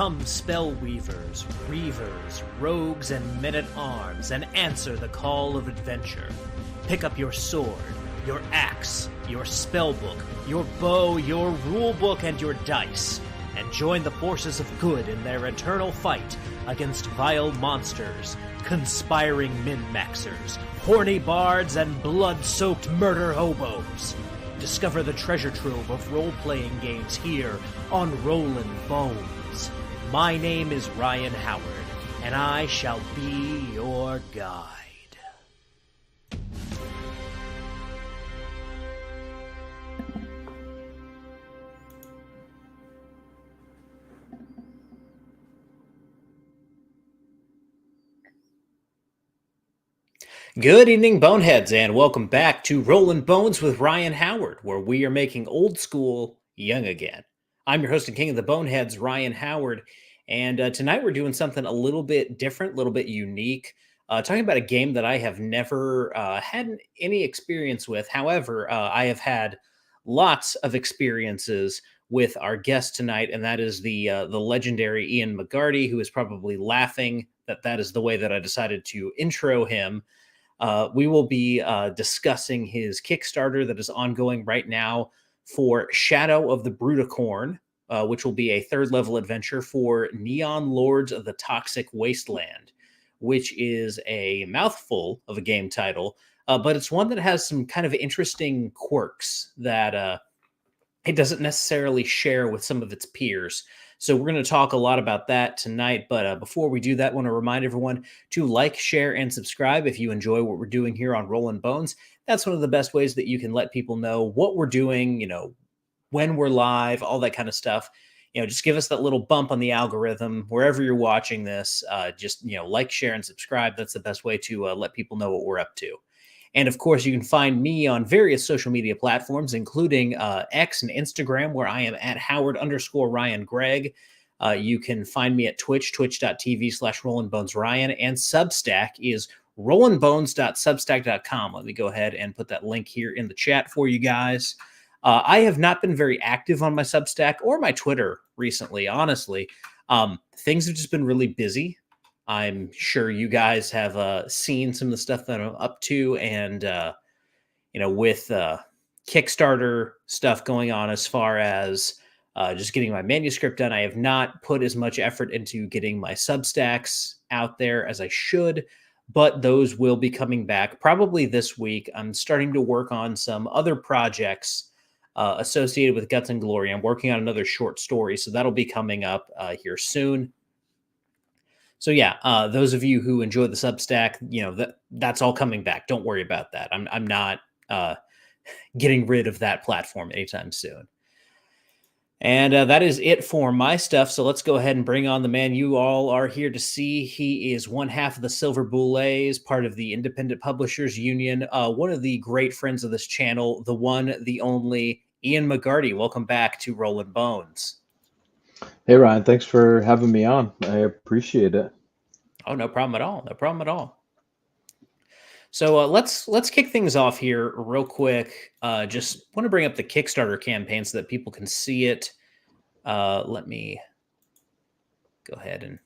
Come, spellweavers, reavers, rogues, and men-at-arms, and answer the call of adventure. Pick up your sword, your axe, your spellbook, your bow, your rulebook, and your dice, and join the forces of good in their eternal fight against vile monsters, conspiring min-maxers, horny bards, and blood-soaked murder hobos. Discover the treasure trove of role-playing games here on Rollin Bones. My name is Ryan Howard, and I shall be your guide. Good evening, Boneheads, and welcome back to Rollin Bones with Ryan Howard, where we are making old school young again. I'm your host and king of the Boneheads, Ryan Howard, and tonight we're doing something a little bit different, a little bit unique, talking about a game that I have never had any experience with. However, I have had lots of experiences with our guest tonight, and that is the legendary Ian McGarty, who is probably laughing that is the way that I decided to intro him. We will be discussing his Kickstarter that is ongoing right now for Shadow of the Brutacorn, which will be a third-level adventure for Neon Lords of the Toxic Wasteland, which is a mouthful of a game title, but it's one that has some kind of interesting quirks that it doesn't necessarily share with some of its peers. So we're going to talk a lot about that tonight. But before we do that, I want to remind everyone to like, share, and subscribe if you enjoy what we're doing here on Rollin Bones. That's one of the best ways that you can let people know what we're doing, when we're live, all that kind of stuff. Just give us that little bump on the algorithm wherever you're watching this. Just like, share, and subscribe. That's the best way to let people know what we're up to. And of course, you can find me on various social media platforms, including X and Instagram, where I am at Howard_Ryan Gregg. You can find me at Twitch, twitch.tv/RollinBonesRyan, and Substack is rollinbones.substack.com. Let me go ahead and put that link here in the chat for you guys. I have not been very active on my Substack or my Twitter recently, honestly. Things have just been really busy. I'm sure you guys have seen some of the stuff that I'm up to, and with Kickstarter stuff going on as far as just getting my manuscript done, I have not put as much effort into getting my Substacks out there as I should, but those will be coming back probably this week. I'm starting to work on some other projects associated with Guts and Glory. I'm working on another short story, so that'll be coming up here soon. So yeah, those of you who enjoy the Substack, that's all coming back. Don't worry about that. I'm not getting rid of that platform anytime soon. And that is it for my stuff. So let's go ahead and bring on the man you all are here to see. He is one half of the Silver Boulets, part of the Independent Publishers Union, one of the great friends of this channel, the one, the only, Ian McGarty. Welcome back to Rollin Bones. Hey, Ryan, thanks for having me on. I appreciate it. Oh, no problem at all. No problem at all. So let's kick things off here real quick. Just want to bring up the Kickstarter campaign so that people can see it. Let me go ahead and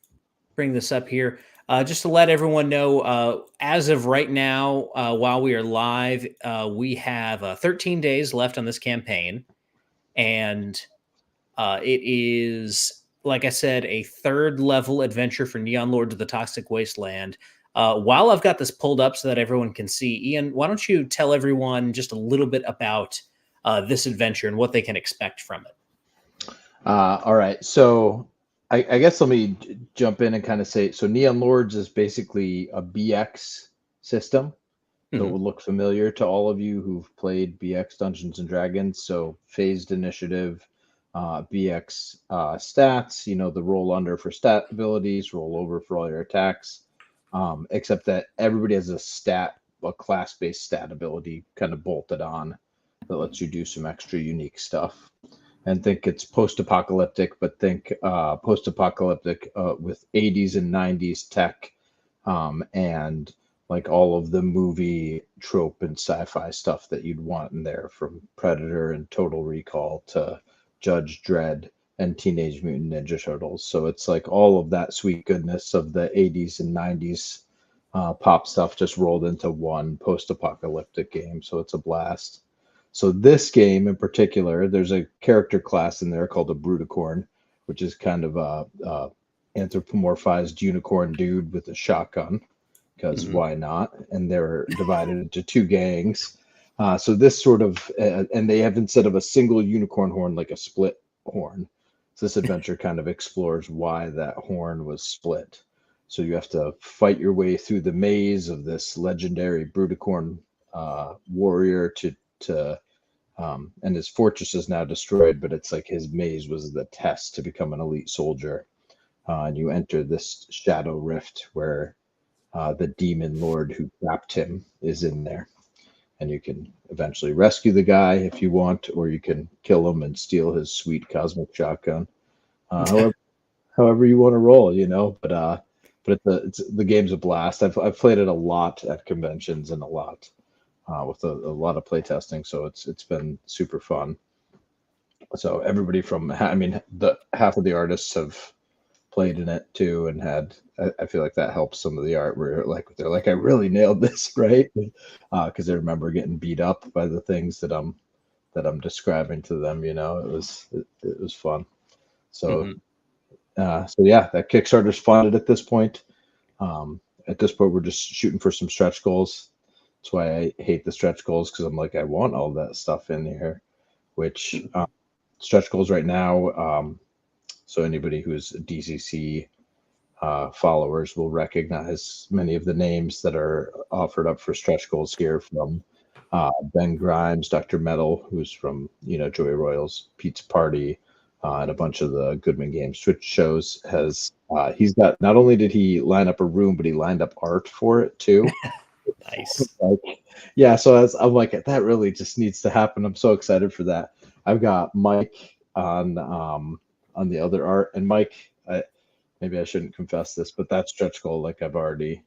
bring this up here. Just to let everyone know, as of right now, while we are live, we have 13 days left on this campaign. And it is, like I said, a third-level adventure for Neon Lords of the Toxic Wasteland. While I've got this pulled up so that everyone can see, Ian, why don't you tell everyone just a little bit about this adventure and what they can expect from it? All right. So I guess let me jump in and kind of say, so Neon Lords is basically a BX system. So it will look familiar to all of you who've played BX Dungeons and Dragons. So phased initiative, BX stats, the roll under for stat abilities, roll over for all your attacks, except that everybody has a class-based stat ability kind of bolted on that lets you do some extra unique stuff. And think it's post-apocalyptic, but think post-apocalyptic with 80s and 90s tech, and like all of the movie trope and sci-fi stuff that you'd want in there, from Predator and Total Recall to Judge Dredd and Teenage Mutant Ninja Turtles. So it's like all of that sweet goodness of the 80s and 90s pop stuff just rolled into one post-apocalyptic game. So it's a blast. So this game in particular, there's a character class in there called a Brutacorn, which is kind of a anthropomorphized unicorn dude with a shotgun, because why not? And they're divided into two gangs. So this sort of, and they have, instead of a single unicorn horn, like a split horn. So this adventure kind of explores why that horn was split. So you have to fight your way through the maze of this legendary Brutacorn warrior and his fortress is now destroyed, but it's like his maze was the test to become an elite soldier. And you enter this shadow rift where the demon lord who trapped him is in there. And you can eventually rescue the guy if you want, or you can kill him and steal his sweet cosmic shotgun. However you want to roll, but the game's a blast. I've played it a lot at conventions and a lot with a lot of playtesting, so it's been super fun. So everybody from, the half of the artists have played in it too, and I feel like that helps some of the art where they're like, I really nailed this, right? Because I remember getting beat up by the things that I'm describing to them. It was fun. So yeah, that Kickstarter's funded at this point. At this point, we're just shooting for some stretch goals. That's why I hate the stretch goals, because I'm like, I want all that stuff in here, which stretch goals right now. So anybody who's DCC followers will recognize many of the names that are offered up for stretch goals here, from Ben Grimes, Dr. Metal, who's from Joy Royals Pizza Party, and a bunch of the Goodman Games Twitch shows. He's got, not only did he line up a room, but he lined up art for it too. Nice. Yeah, so I'm like, that really just needs to happen. I'm so excited for that. I've got Mike on the other art, and Mike, maybe I shouldn't confess this, but that stretch goal, like, I've already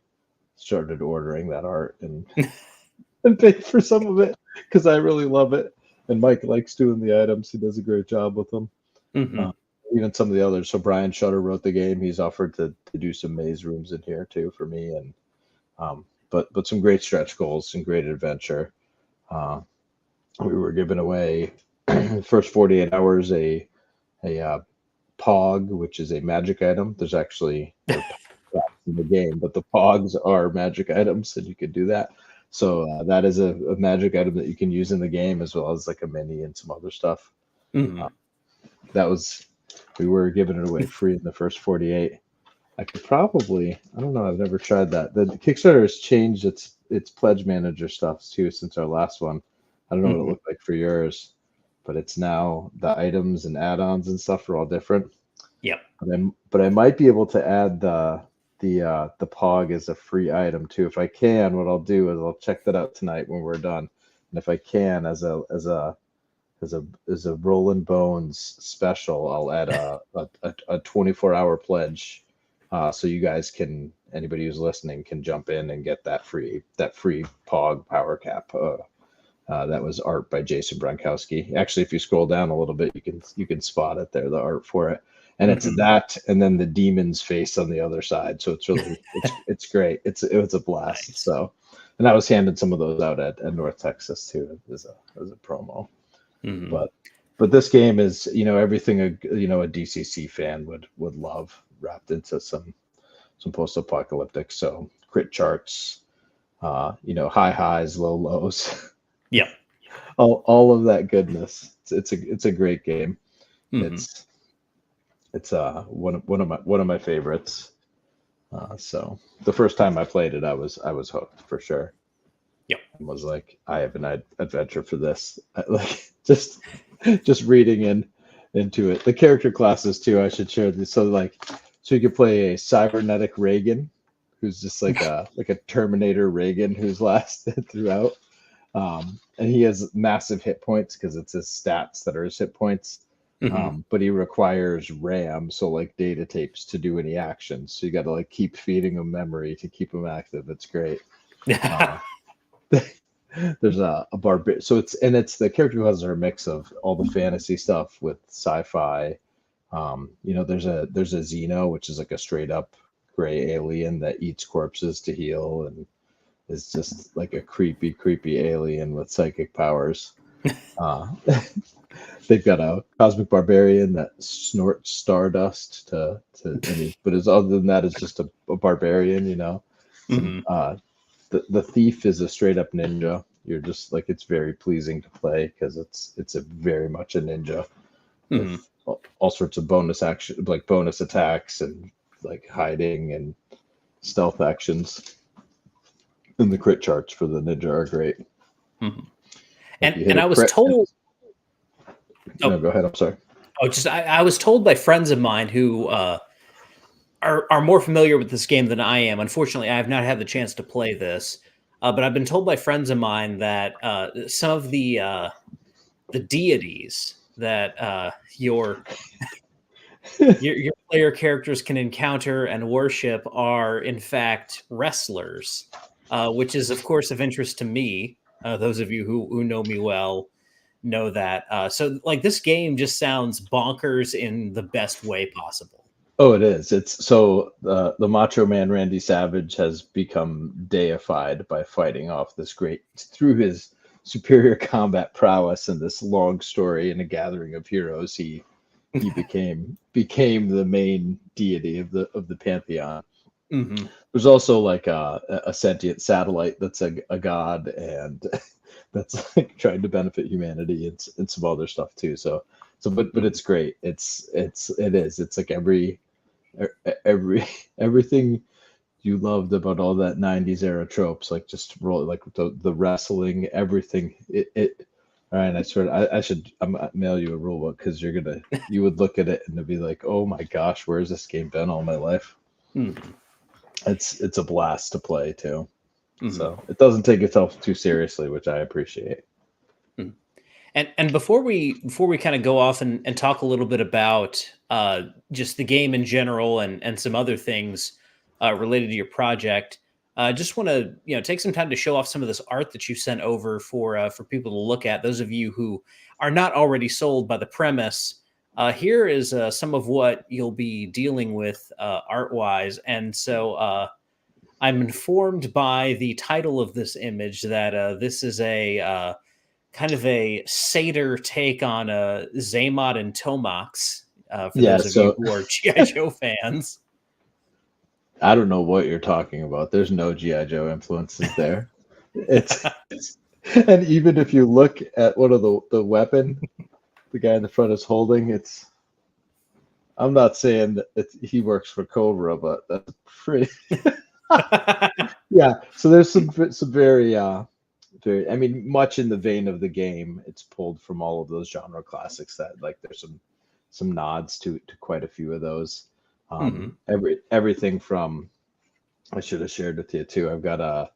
started ordering that art and paid for some of it because I really love it. And Mike likes doing the items. He does a great job with them. Even some of the others. So Brian Shutter wrote the game. He's offered to do some maze rooms in here too for me, and but some great stretch goals, some great adventure. We were giving away first 48 hours a Pog, which is a magic item. There's actually in the game, but the Pogs are magic items, and you could do that. So that is a magic item that you can use in the game, as well as like a mini and some other stuff. We were giving it away free in the first 48. I could probably, I don't know, I've never tried that. The Kickstarter has changed its pledge manager stuff too since our last one. I don't know what it looked like for yours, but it's now the items and add-ons and stuff are all different. Yep. But I might be able to add the Pog as a free item too. If I can, what I'll do is I'll check that out tonight when we're done. And if I can, as a Rollin Bones special, I'll add a 24-hour pledge, so you guys can, anybody who's listening can jump in and get that free Pog power cap. That was art by Jason Bronkowski. Actually, if you scroll down a little bit, you can spot it there, the art for it. And it's that, and then the demon's face on the other side. So it's really, it's great. It was a blast. Nice. So, and I was handing some of those out at North Texas too, as a promo. But this game is, everything a DCC fan would love, wrapped into some post-apocalyptic. So crit charts, high highs, low lows. Yeah. all of that goodness. It's a great game. It's one of my favorites. So the first time I played it, I was hooked for sure. Yep. And was like, I have an adventure for this. Like just reading into it. The character classes too, I should share this. So you could play a cybernetic Reagan, who's just like a Terminator Reagan who's lasted throughout. And he has massive hit points because it's his stats that are his hit points. But he requires RAM, so like data tapes, to do any actions. So you got to keep feeding him memory to keep him active. It's great. There's a barbarian. So it's the character classes are a mix of all the fantasy stuff with sci-fi There's a Xeno, which is like a straight up gray alien that eats corpses to heal, and is just like a creepy alien with psychic powers. Uh, they've got a cosmic barbarian that snorts stardust but other than that, it's just a barbarian, Hmm. The thief is a straight up ninja. You're just like, it's very pleasing to play because it's a very much a ninja Hmm. with all sorts of bonus action, like bonus attacks and like hiding and stealth actions. And the crit charts for the ninja are great. Hmm. If you hit And a I was crit, told. no, Oh, go ahead. I'm sorry. I was told by friends of mine who are more familiar with this game than I am. Unfortunately, I have not had the chance to play this, but I've been told by friends of mine that some of the deities that your player characters can encounter and worship are in fact wrestlers, which is of course of interest to me. Those of you who know me well know that. So like this game just sounds bonkers in the best way possible. Oh, it is. It's so the Macho Man Randy Savage has become deified by fighting off this great through his superior combat prowess and this long story and a gathering of heroes. He became the main deity of the pantheon. Hmm. There's also like a sentient satellite that's a god, and that's like trying to benefit humanity and some other stuff too. But it's great. It's like every everything you loved about all that 90s era tropes, like just roll like the wrestling, everything. All right, I swear I should mail you a rule book because you would look at it and it'd be like, oh my gosh, where's this game been all my life? Hmm. It's a blast to play too. Hmm. So it doesn't take itself too seriously, which I appreciate. And before we kind of go off and talk a little bit about just the game in general and some other things related to your project, just want to take some time to show off some of this art that you sent over for people to look at. Those of you who are not already sold by the premise, here is some of what you'll be dealing with art wise. And so I'm informed by the title of this image that this is a kind of a satyr take on Zaymot and Tomax. For Yeah, those of you so who are GI Joe fans, I don't know what you're talking about. There's no GI Joe influences there. It's and even if you look at what of the weapon the guy in the front is holding, it's I'm not saying that he works for Cobra, but that's pretty. Yeah. So there's some very, I mean, much in the vein of the game. It's pulled from all of those genre classics that like there's some nods to quite a few of those. Mhm. Everything from I should have shared with you too. I've got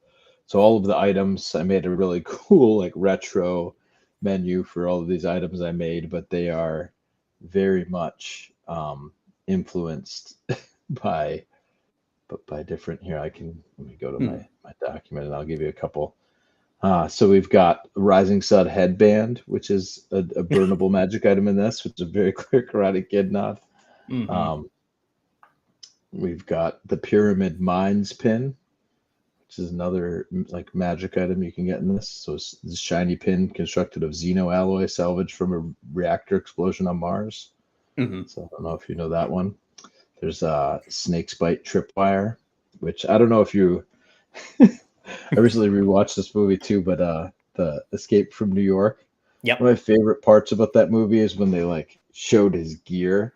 so all of the items I made a really cool like retro menu for all of these items I made, but they are very much influenced by by different here. Let me go to Mhm. my document and I'll give you a couple. So we've got Rising Sun headband, which is a burnable magic item in this, which is a very clear Karate Kid nod. Mhm. Um, we've got the Pyramid Mines pin, which is another like magic item you can get in this. So it's this shiny pin constructed of Xeno alloy salvaged from a reactor explosion on Mars. Mhm. So I don't know if you know that one. There's Snake's Bite tripwire, which I don't know if you. I recently rewatched this movie too, but the Escape from New York. Yep. One of my favorite parts about that movie is when they like showed his gear.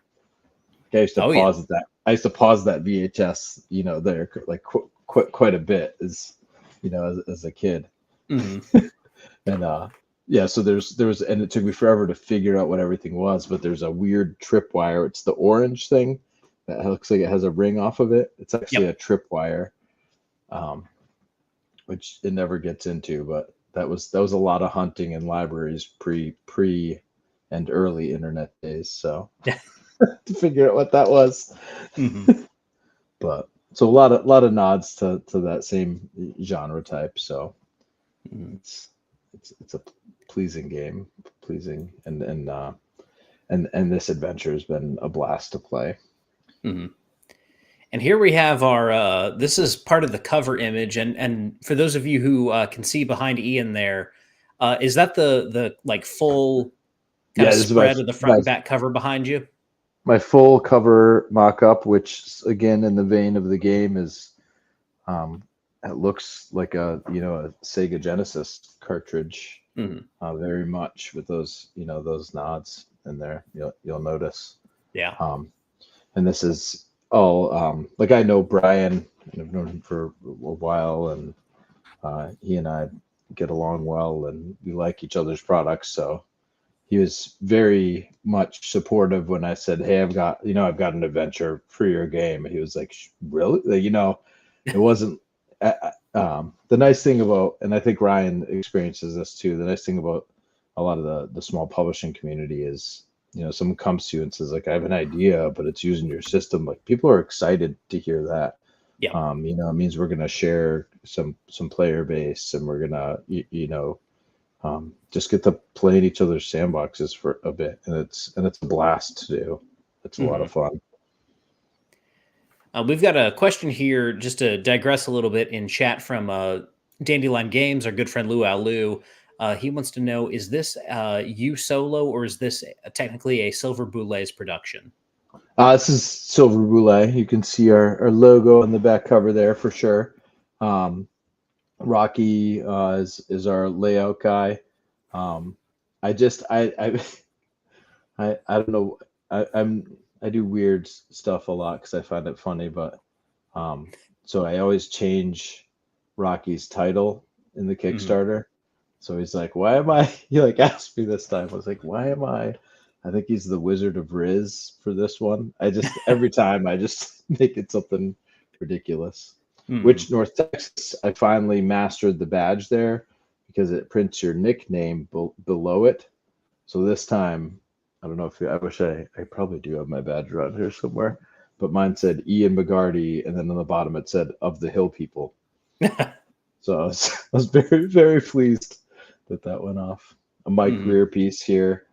I used to Oh yeah. pause that. I used to pause that VHS, there like quite a bit as a kid. Mhm. And yeah, so there was, and it took me forever to figure out what everything was, but there's a weird tripwire. It's the orange thing that looks like it has a ring off of it. It's actually Yep. a tripwire, um, which it never gets into, but that was a lot of hunting in libraries pre and early internet days. So to figure out what that was. Mhm. But so a lot of nods to that same genre type. So Mhm. it's a pleasing game, pleasing and and this adventure has been a blast to play. Mm-hmm. And here we have our, this is part of the cover image. And for those of you who can see behind Ian there, is that the like full kind Yeah, of this is my spread of the front my and back cover behind you? my full cover mock-up, which again in the vein of the game is it looks like a Sega Genesis cartridge, Mm-hmm. very much with those those nods in there. You'll notice. Yeah. And this is all like I know Brian and I've known him for a while, and he and I get along well, and we like each other's products. So he was very much supportive when I said, "Hey, I've got an adventure for your game." And he was like, "Really?" It wasn't. The nice thing about, and I think Ryan experiences this too. The nice thing about a lot of the small publishing community is, someone comes to you and says, like, "I have an idea, but it's using your system." Like, people are excited to hear that. Yeah. It means we're gonna share some player base, and we're gonna just get to play in each other's sandboxes for a bit, and it's a blast to do. It's a lot of fun. We've got a question here, just to digress a little bit, in chat from Dandelion Games, our good friend Lou Alu. He wants to know, is this you solo, or is this technically a Silver Boulets production? This is Silver Boulais. You can see our logo on the back cover there for sure. Rocky is our layout guy. I just I don't know. I do weird stuff a lot because I find it funny, but so I always change Rocky's title in the Kickstarter. So he's like, "Why am I?" He like asked me this time. I was like, "Why am I?" I think he's the Wizard of Riz for this one. I just every time I just make it something ridiculous. Which North Texas, I finally mastered the badge there because it prints your nickname below it. So this time, I don't know if I wish I probably do have my badge around here somewhere, but mine said Ian McGarty, and then on the bottom it said "of the Hill People." So I was very, very pleased that went off. A Mike Greer piece here.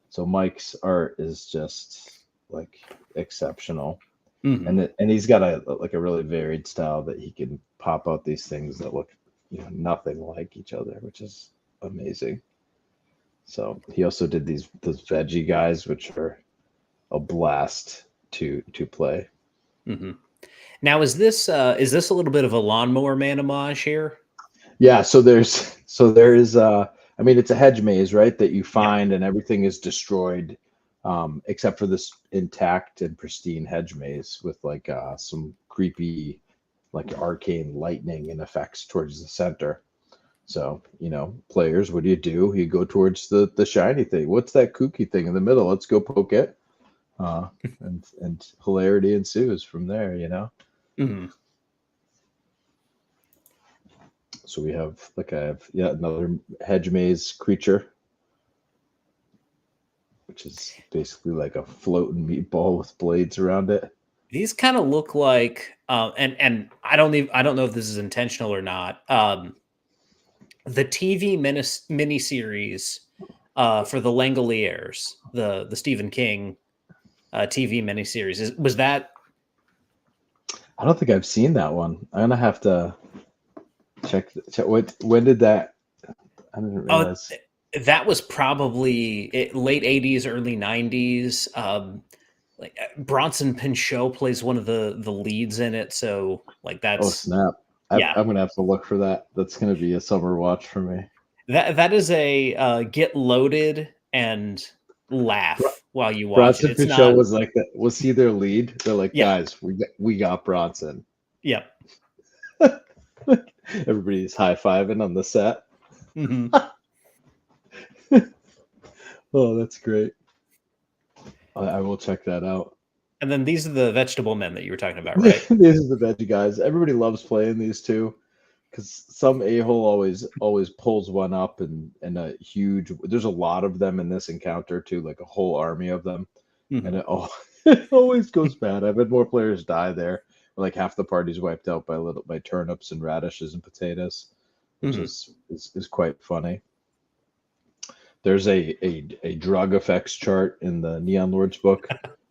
So Mike's art is just like exceptional. And he's got a really varied style that he can pop out these things that look nothing like each other, which is amazing. So he also did those veggie guys, which are a blast to play. Now, is this a little bit of a Lawnmower Man homage here? Yeah. So there is I mean, it's a hedge maze, right? That you find, and everything is destroyed, except for this intact and pristine hedge maze with like some creepy, like arcane lightning and effects towards the center. So, players, what do? You go towards the shiny thing. What's that kooky thing in the middle? Let's go poke it. And hilarity ensues from there, So we have another hedge maze creature, which is basically like a floating meatball with blades around it. These kind of look like, and I don't know if this is intentional or not. The TV miniseries for the Langoliers, the Stephen King TV miniseries, was that? I don't think I've seen that one. I'm gonna have to check. When did that? I didn't realize. That was probably late '80s, early '90s. Like Bronson Pinchot plays one of the leads in it, so like that's. Oh snap! I'm gonna have to look for that. That's gonna be a summer watch for me. That is a get loaded and laugh while you watch Bronson it. It's Pinchot not. was like that. Was he their lead? They're like, guys, we got Bronson. Yep. Everybody's high-fiving on the set. Oh, that's great. I will check that out. And then these are the vegetable men that you were talking about, right? These are the veggie guys. Everybody loves playing these two because some a-hole always pulls one up, and a huge. There's a lot of them in this encounter too, like a whole army of them, and it always goes bad. I've had more players die there. Like half the party's wiped out by turnips and radishes and potatoes, which is quite funny. there's a drug effects chart in the Neon Lords book.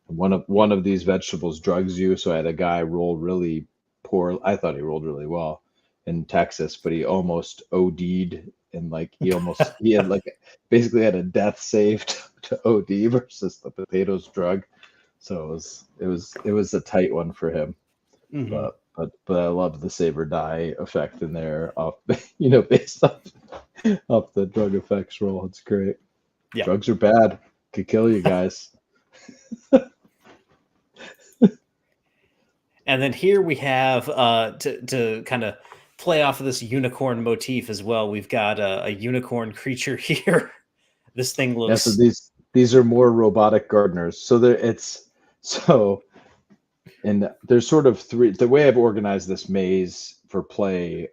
One of these vegetables drugs you. So I had a guy roll really poor. I thought he rolled really well in Texas, but he almost OD'd, and like he had like basically had a death save to OD versus the potatoes drug. So it was a tight one for him. Mm-hmm. But I love the save or die effect in there off based off the drug effects roll. It's great. Yeah. Drugs are bad. Could kill you guys. And then here we have to kind of play off of this unicorn motif as well. We've got a unicorn creature here. This thing looks. Yeah, so these are more robotic gardeners. So and there's sort of three. The way I've organized this maze for play.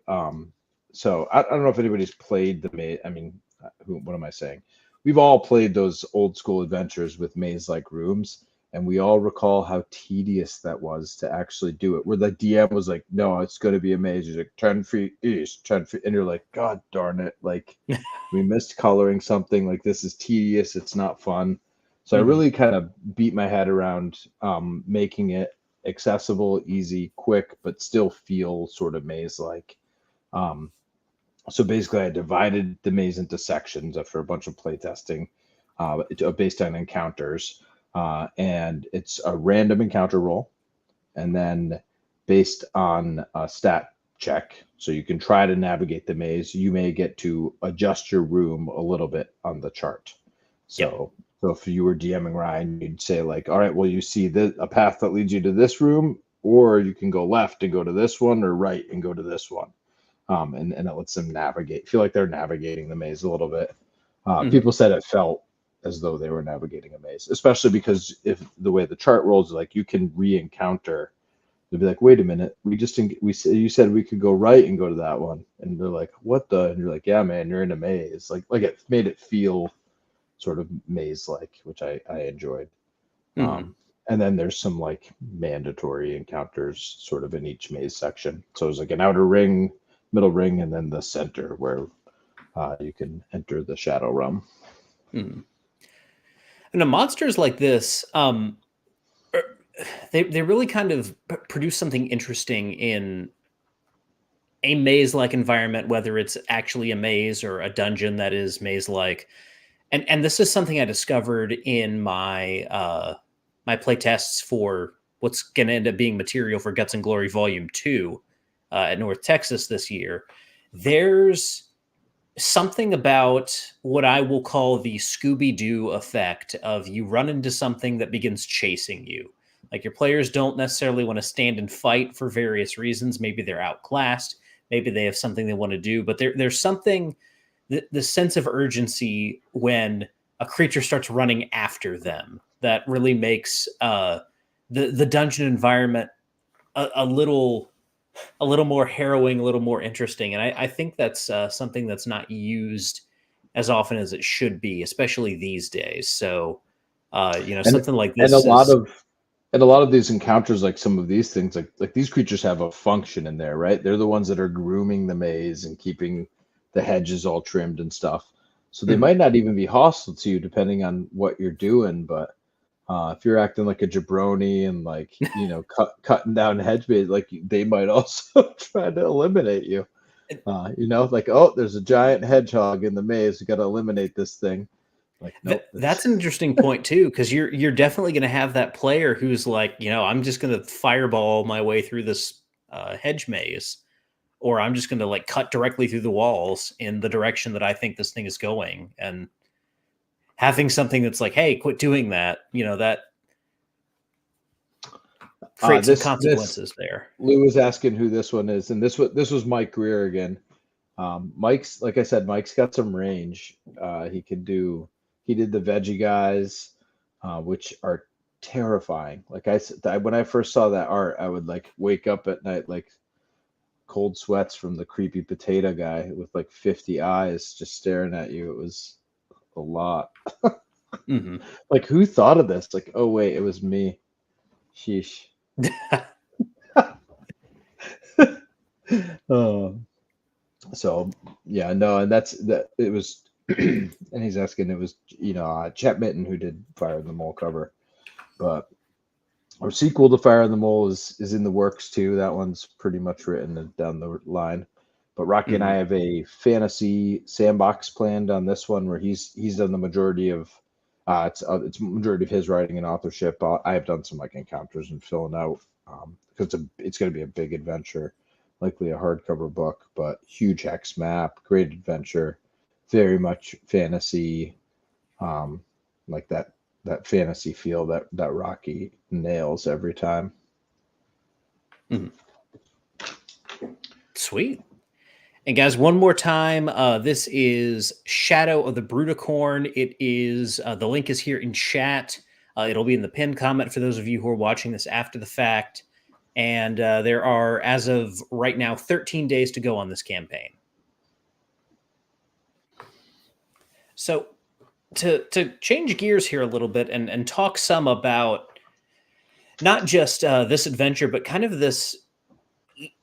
So I don't know if anybody's played the maze. I mean, what am I saying? We've all played those old school adventures with maze-like rooms, and we all recall how tedious that was to actually do it. Where the DM was like, "No, it's going to be a maze." He's like, 10 feet east, 10 feet, and you're like, "God darn it!" Like, we missed coloring something. Like, this is tedious. It's not fun. So I really kind of beat my head around making it accessible, easy, quick, but still feel sort of maze-like. So basically, I divided the maze into sections after a bunch of playtesting based on encounters. And it's a random encounter roll, and then based on a stat check. So you can try to navigate the maze. You may get to adjust your room a little bit on the chart. So if you were DMing Ryan, you'd say like, all right, well, you see a path that leads you to this room, or you can go left and go to this one, or right and go to this one. And it lets them feel like they're navigating the maze a little bit. People said it felt as though they were navigating a maze, especially because if the way the chart rolls, like you can re-encounter. They'll be like, wait a minute, you said we could go right and go to that one, and they're like, what the? And you're like, yeah, man, you're in a maze. Like it made it feel sort of maze-like, which I enjoyed. And then there's some like mandatory encounters sort of in each maze section. So it's like an outer ring, middle ring, and then the center where you can enter the shadow realm. And the monsters like this, they really kind of produce something interesting in a maze-like environment, whether it's actually a maze or a dungeon that is maze-like. And this is something I discovered in my my playtests for what's going to end up being material for Guts and Glory Volume 2 at North Texas this year. There's something about what I will call the Scooby-Doo effect of you run into something that begins chasing you. Like your players don't necessarily want to stand and fight for various reasons. Maybe they're outclassed. Maybe they have something they want to do. But there's something, the sense of urgency when a creature starts running after them that really makes the dungeon environment a little more harrowing, a little more interesting. And I think that's something that's not used as often as it should be, especially these days. So, something like this. And a lot of these encounters, like some of these things, like these creatures have a function in there, right? They're the ones that are grooming the maze and keeping the hedges all trimmed and stuff. So they might not even be hostile to you depending on what you're doing. But if you're acting like a jabroni and like, cutting down hedge bait, like they might also try to eliminate you. Like, oh, there's a giant hedgehog in the maze. You got to eliminate this thing. Like, nope, that's an interesting point too, because you're definitely going to have that player who's like, I'm just going to fireball my way through this hedge maze, or I'm just going to like cut directly through the walls in the direction that I think this thing is going, and having something that's like, hey, quit doing that, that creates some consequences there. Lou was asking who this one is, and this was Mike Greer again. Mike's, like I said, Mike's got some range. He did the veggie guys, which are terrifying. Like when I first saw that art, I would like wake up at night like cold sweats from the creepy potato guy with like 50 eyes just staring at you. It was a lot. Like, who thought of this? Like, oh wait, it was me. Sheesh. So yeah, no, and it was and he's asking, it was Chet Mitten who did Fire in the Mole cover, but our sequel to Fire in the Mole is in the works too. That one's pretty much written down the line. But Rocky and I have a fantasy sandbox planned on this one where he's done the majority of it's majority of his writing and authorship. I have done some like encounters and filling out because it's going to be a big adventure, likely a hardcover book, but huge hex map, great adventure, very much fantasy, like that fantasy feel that Rocky nails every time. Sweet. And guys, one more time, this is Shadow of the Brutacorn. It is the link is here in chat. It'll be in the pinned comment for those of you who are watching this after the fact. And there are, as of right now, 13 days to go on this campaign. So to change gears here a little bit and talk some about not just this adventure, but kind of this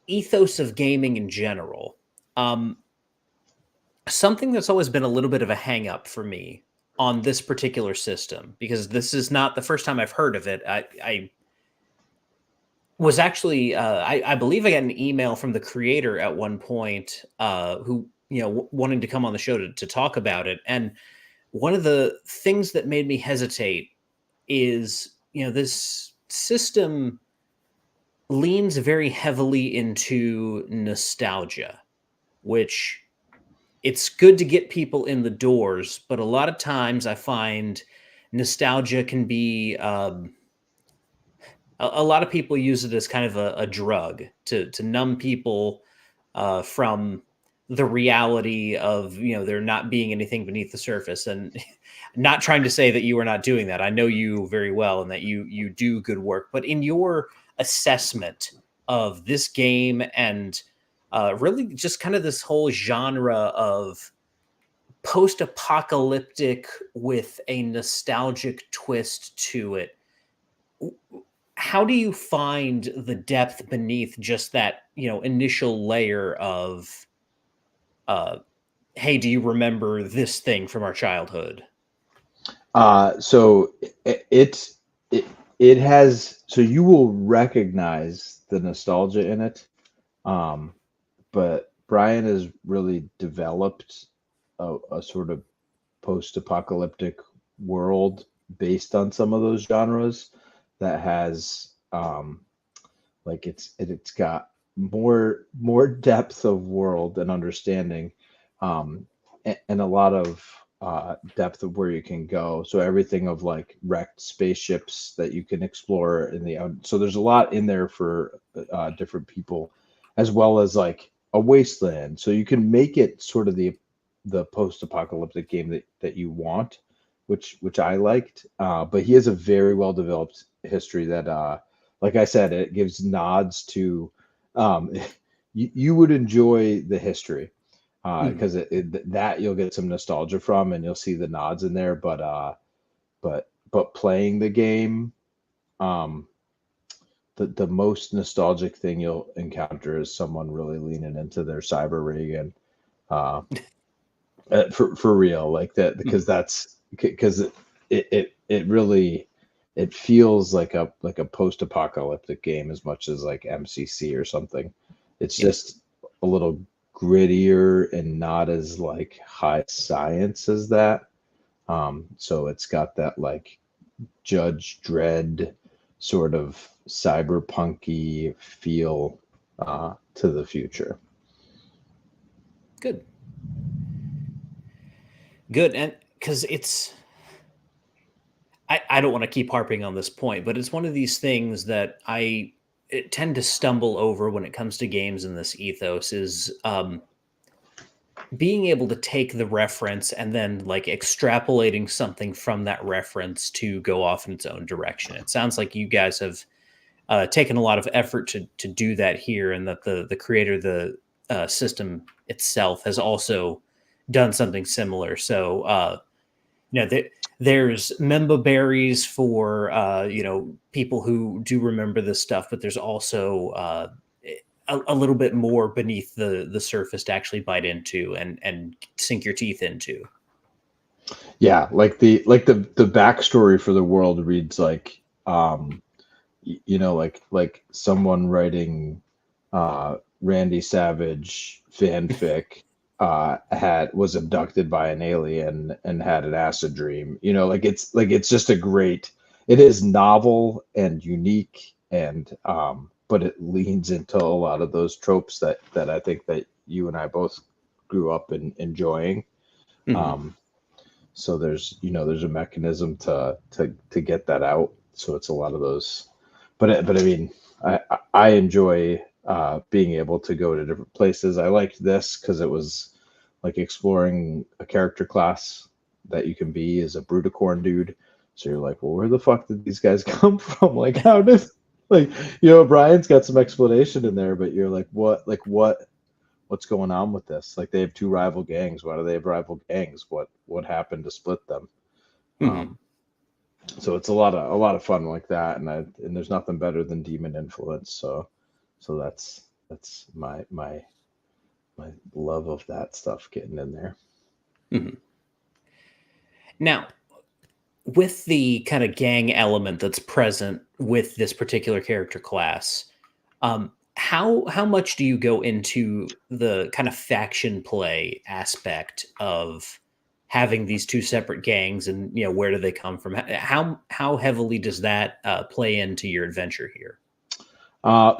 ethos of gaming in general. Something that's always been a little bit of a hang up for me on this particular system, because this is not the first time I've heard of it. I was actually, I believe I got an email from the creator at one point who, wanting to come on the show to talk about it. And one of the things that made me hesitate is, this system leans very heavily into nostalgia, which it's good to get people in the doors, but a lot of times I find nostalgia can be a lot of people use it as kind of a drug to numb people from the reality of there not being anything beneath the surface. And not trying to say that you are not doing that. I know you very well and that you do good work, but in your assessment of this game and really just kind of this whole genre of post-apocalyptic with a nostalgic twist to it, how do you find the depth beneath just that, initial layer of, hey, do you remember this thing from our childhood? So it has, so you will recognize the nostalgia in it. But Brian has really developed a sort of post-apocalyptic world based on some of those genres that has like it's got more depth of world and understanding, and a lot of depth of where you can go. So everything of like wrecked spaceships that you can explore in the so there's a lot in there for different people, as well as like a wasteland. So you can make it sort of the post-apocalyptic game that you want, which I liked. But he has a very well developed history that like I said, it gives nods to you would enjoy the history because that you'll get some nostalgia from and you'll see the nods in there. But playing the game, the most nostalgic thing you'll encounter is someone really leaning into their cyber rig and for real, like that, because it really it feels like a post-apocalyptic game as much as like MCC or something. It's just a little grittier and not as like high science as that. So it's got that like Judge Dredd sort of cyberpunky feel to the future. Good. And because I don't want to keep harping on this point, but it's one of these things that I tend to stumble over when it comes to games in this ethos is being able to take the reference and then like extrapolating something from that reference to go off in its own direction. It sounds like you guys have taken a lot of effort to do that here, and that the creator of the system itself has also done something similar. So there's member berries for people who do remember this stuff, but there's also a little bit more beneath the surface to actually bite into and sink your teeth into. Yeah, like the backstory for the world reads like like someone writing Randy Savage fanfic was abducted by an alien and had an acid dream. It's just a great. It is novel and unique, and but it leans into a lot of those tropes that I think that you and I both grew up in enjoying. Hmm. Um, so there's a mechanism to get that out. So it's a lot of those, but I mean, I enjoy being able to go to different places. I liked this because it was like exploring a character class that you can be as a Brutacorn dude. So you're like, well, where the fuck did these guys come from? Like, how did like Brian's got some explanation in there, but you're like, what's going on with this? Like they have two rival gangs. Why do they have rival gangs? What happened to split them? Hmm. Um, so it's a lot of fun like that, and there's nothing better than demon influence. So that's my love of that stuff getting in there. Hmm. Now, with the kind of gang element that's present with this particular character class, how much do you go into the kind of faction play aspect of having these two separate gangs, and where do they come from? How heavily does that play into your adventure here?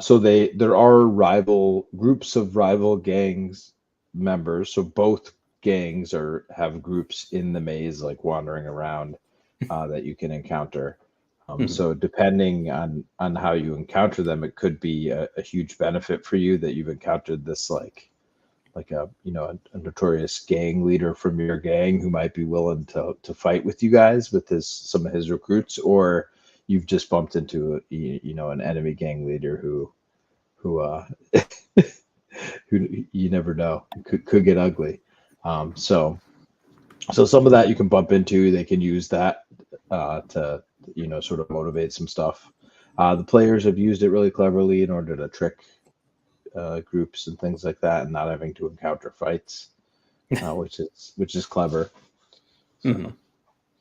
So there are rival groups of rival gangs members. So both gangs have groups in the maze, like wandering around, that you can encounter. Mhm. So depending on how you encounter them, it could be a huge benefit for you that you've encountered this like a notorious gang leader from your gang who might be willing to fight with you guys with some of his recruits, or you've just bumped into an enemy gang leader who who you never know could get ugly. So some of that you can bump into. They can use that to sort of motivate some stuff. The players have used it really cleverly in order to trick groups and things like that, and not having to encounter fights, which is clever. So Mhm.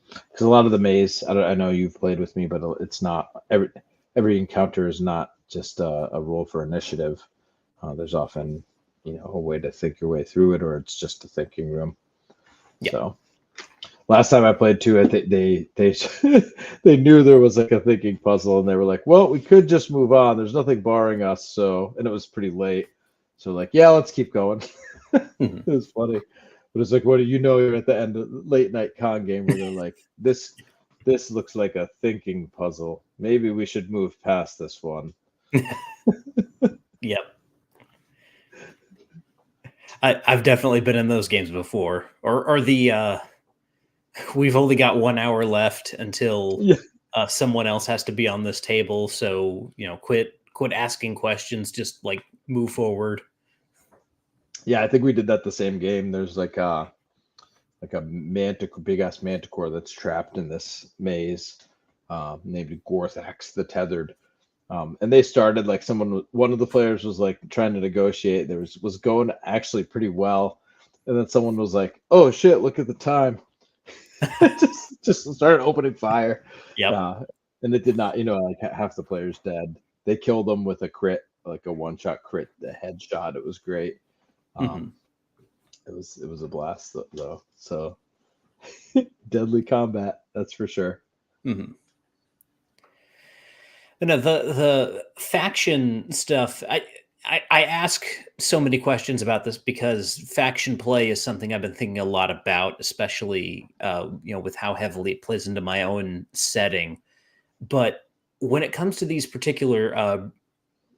because a lot of the maze, I know you've played with me, but it's not every encounter is not just a roll for initiative. There's often a way to think your way through it, or it's just a thinking room. Yeah. So last time I played too, I think they they knew there was like a thinking puzzle, and they were like, "Well, we could just move on. There's nothing barring us." So, and it was pretty late, so like, yeah, let's keep going. Mhm. It was funny, but it's like, what do you know? You're at the end of the late night con game where they're like, this looks like a thinking puzzle. Maybe we should move past this one. Yep. I've definitely been in those games before, or the we've only got 1 hour left until Yeah, someone else has to be on this table. So quit asking questions. Just like move forward. yeah, I think we did that the same game. There's like a big ass manticore that's trapped in this maze, named Gorthax the Tethered. And they started like one of the players was like trying to negotiate. There was going actually pretty well, and then someone was like, "Oh shit, look at the time!" just started opening fire, Yep. uh, and it did not. Like half the players dead. They killed them with a crit, like a one shot crit, the headshot. It was great. Hmm. Um, it was a blast though. So deadly combat, that's for sure. Hmm. No, the faction stuff. I ask so many questions about this because faction play is something I've been thinking a lot about, especially with how heavily it plays into my own setting. But when it comes to these particular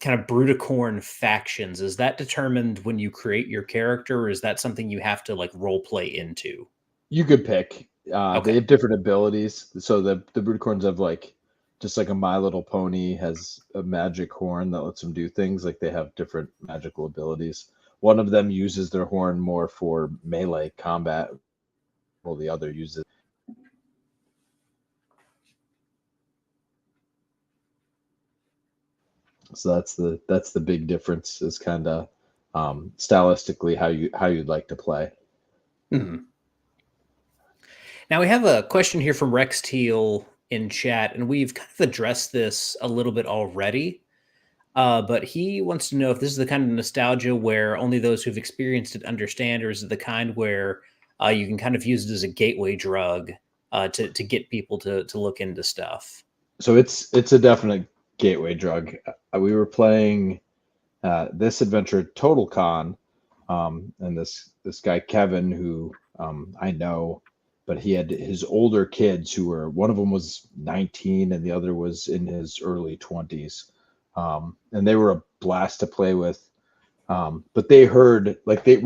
kind of Brutacorn factions, is that determined when you create your character, or is that something you have to like role play into? You could pick. They Okay. have different abilities. So the Bruticorns have like just like a My Little Pony has a magic horn that lets them do things. Like they have different magical abilities. One of them uses their horn more for melee combat, while the other uses. So that's the big difference. Is kind of stylistically how you'd like to play. Mhm. Now we have a question here from Rex Teal in chat, and we've kind of addressed this a little bit already. But he wants to know if this is the kind of nostalgia where only those who've experienced it understand, or is it the kind where you can kind of use it as a gateway drug to get people to look into stuff? So it's a definite gateway drug. We were playing this adventure Total Con, and this guy Kevin, who I know, but he had his older kids who were, one of them was 19 and the other was in his early 20s, and they were a blast to play with. But they heard, like, a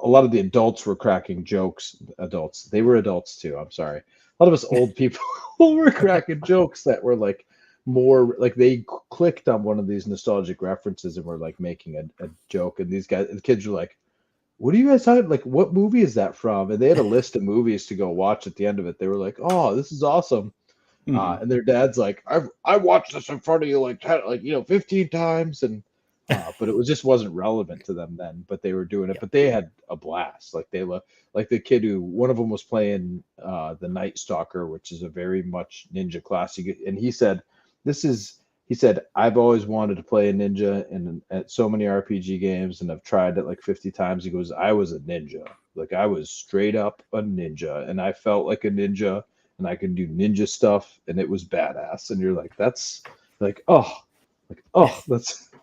lot of the adults were cracking jokes. Adults, they were adults too. I'm sorry. A lot of us old people were cracking jokes that were like more like they clicked on one of these nostalgic references and were like making a joke. And the kids were like, "What are you guys talking? Like, what movie is that from?" And they had a list of movies to go watch at the end of it. They were like, "Oh, this is awesome." Mhm. And their dad's like, I watched this in front of you like 15 times, and but it wasn't relevant to them then. But they were doing it. Yeah. But they had a blast. Like like the kid who, one of them was playing the Night Stalker, which is a very much ninja classic, and he said, I've always wanted to play a ninja in at so many RPG games, and I've tried it like 50 times. He goes, I was a ninja, like I was straight up a ninja, and I felt like a ninja, and I could do ninja stuff, and it was badass. And you're like, that's that's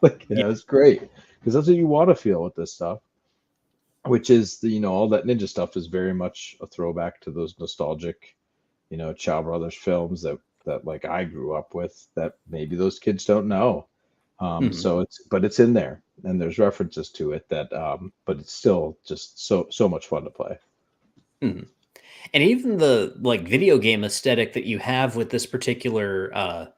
like, Yeah. it's great, because that's what you want to feel with this stuff, which is all that ninja stuff is very much a throwback to those nostalgic, Chow Brothers films that like I grew up with, that maybe those kids don't know. Mhm. So it's in there, and there's references to it that, but it's still just so much fun to play. Mhm. And even the like video game aesthetic that you have with this particular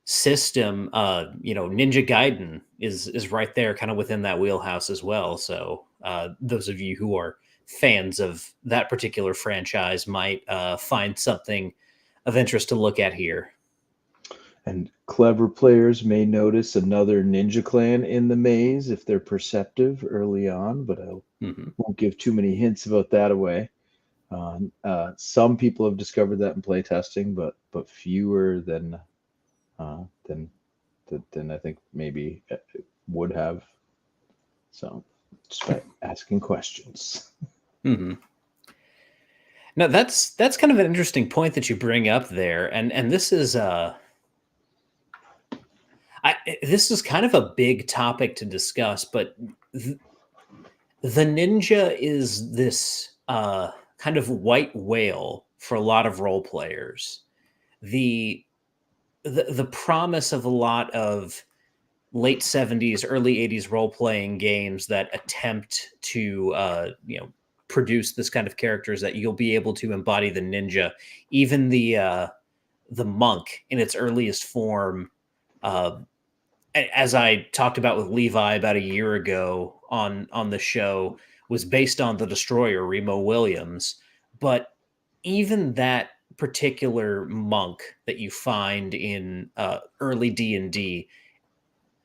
system, Ninja Gaiden is right there, kind of within that wheelhouse as well. So those of you who are fans of that particular franchise might find something of interest to look at here. And clever players may notice another ninja clan in the maze if they're perceptive early on, but I Hmm. won't give too many hints about that away. Some people have discovered that in playtesting, but fewer uh, than than I think maybe would have. So just by asking questions. Hmm. Now that's kind of an interesting point that you bring up there, and this is this is kind of a big topic to discuss, but th- the ninja is this kind of white whale for a lot of role players. The the promise of a lot of late 70s, early 80s role playing games that attempt to produce this kind of characters that you'll be able to embody the ninja, even the monk in its earliest form. Uh, as I talked about with Levi about a year ago on the show, was based on the Destroyer, Remo Williams. But even that particular monk that you find in early D&D,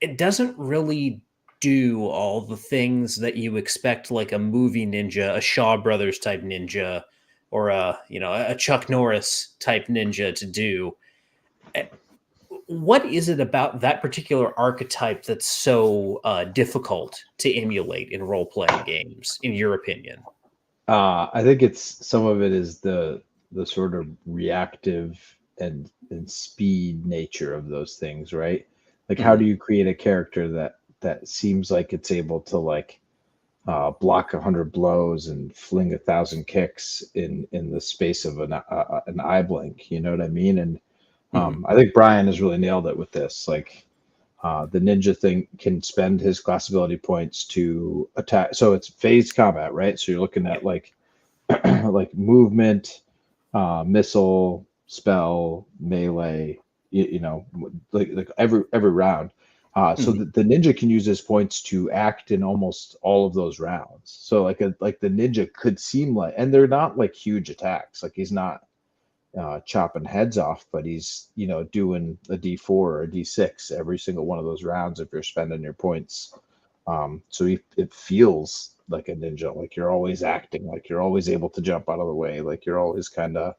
it doesn't really do all the things that you expect, like a movie ninja, a Shaw Brothers type ninja, or a Chuck Norris type ninja to do. Eh, What is it about that particular archetype that's so difficult to emulate in role playing games, in your opinion? I think some of it is the sort of reactive and speed nature of those things, right? Like, how do Hmm. you create a character that seems like it's able to, like, block 100 blows and fling 1,000 kicks in the space of an eye blink? You know what I mean? And Hmm. I think Brian has really nailed it with this. Like, the ninja thing can spend his class ability points to attack. So it's phased combat, right? So you're looking Yeah. at like like movement, missile, spell, melee. Like every round. So Hmm. the ninja can use his points to act in almost all of those rounds. So like the ninja could seem like, and they're not like huge attacks. Like, he's not chopping heads off, but he's doing a D4 or a D6 every single one of those rounds if you're spending your points. So it feels like a ninja. Like you're always acting, like you're always able to jump out of the way, like you're always kind of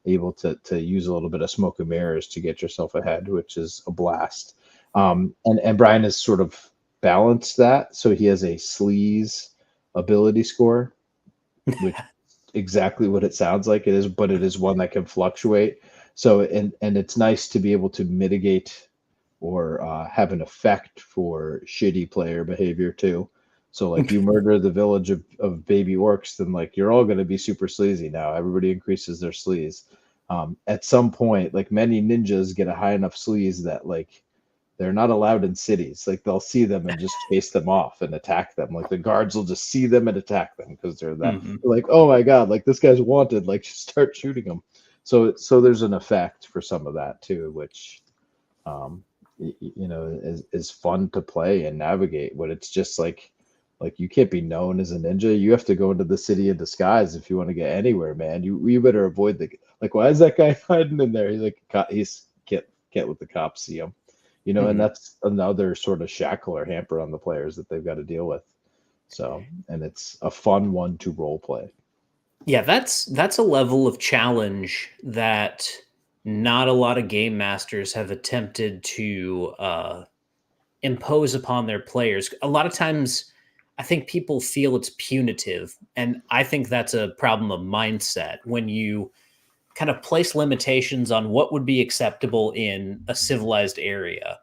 able to use a little bit of smoke and mirrors to get yourself ahead, which is a blast. And Brian has sort of balanced that, so he has a sleaze ability score, which exactly what it sounds like it is, but it is one that can fluctuate. So and it's nice to be able to mitigate or have an effect for shitty player behavior too. So like you murder the village of baby orcs, then like you're all going to be super sleazy now. Everybody increases their sleaze. At some point, like many ninjas get a high enough sleaze that like they're not allowed in cities. Like they'll see them and just chase them off and attack them. Like the guards will just see them and attack them because they're that they're like, oh my god, like this guy's wanted. Like start shooting him. So there's an effect for some of that too, which you know is fun to play and navigate. But it's just like you can't be known as a ninja. You have to go into the city in disguise if you want to get anywhere, man. You better avoid the like. Why is that guy hiding in there? He's like he's can't let the cops see him. You know, and that's another sort of shackle or hamper on the players that they've got to deal with. So, and it's a fun one to role play. Yeah, that's a level of challenge that not a lot of game masters have attempted to impose upon their players. A lot of times, I think people feel it's punitive, and I think that's a problem of mindset when you kind of place limitations on what would be acceptable in a civilized area.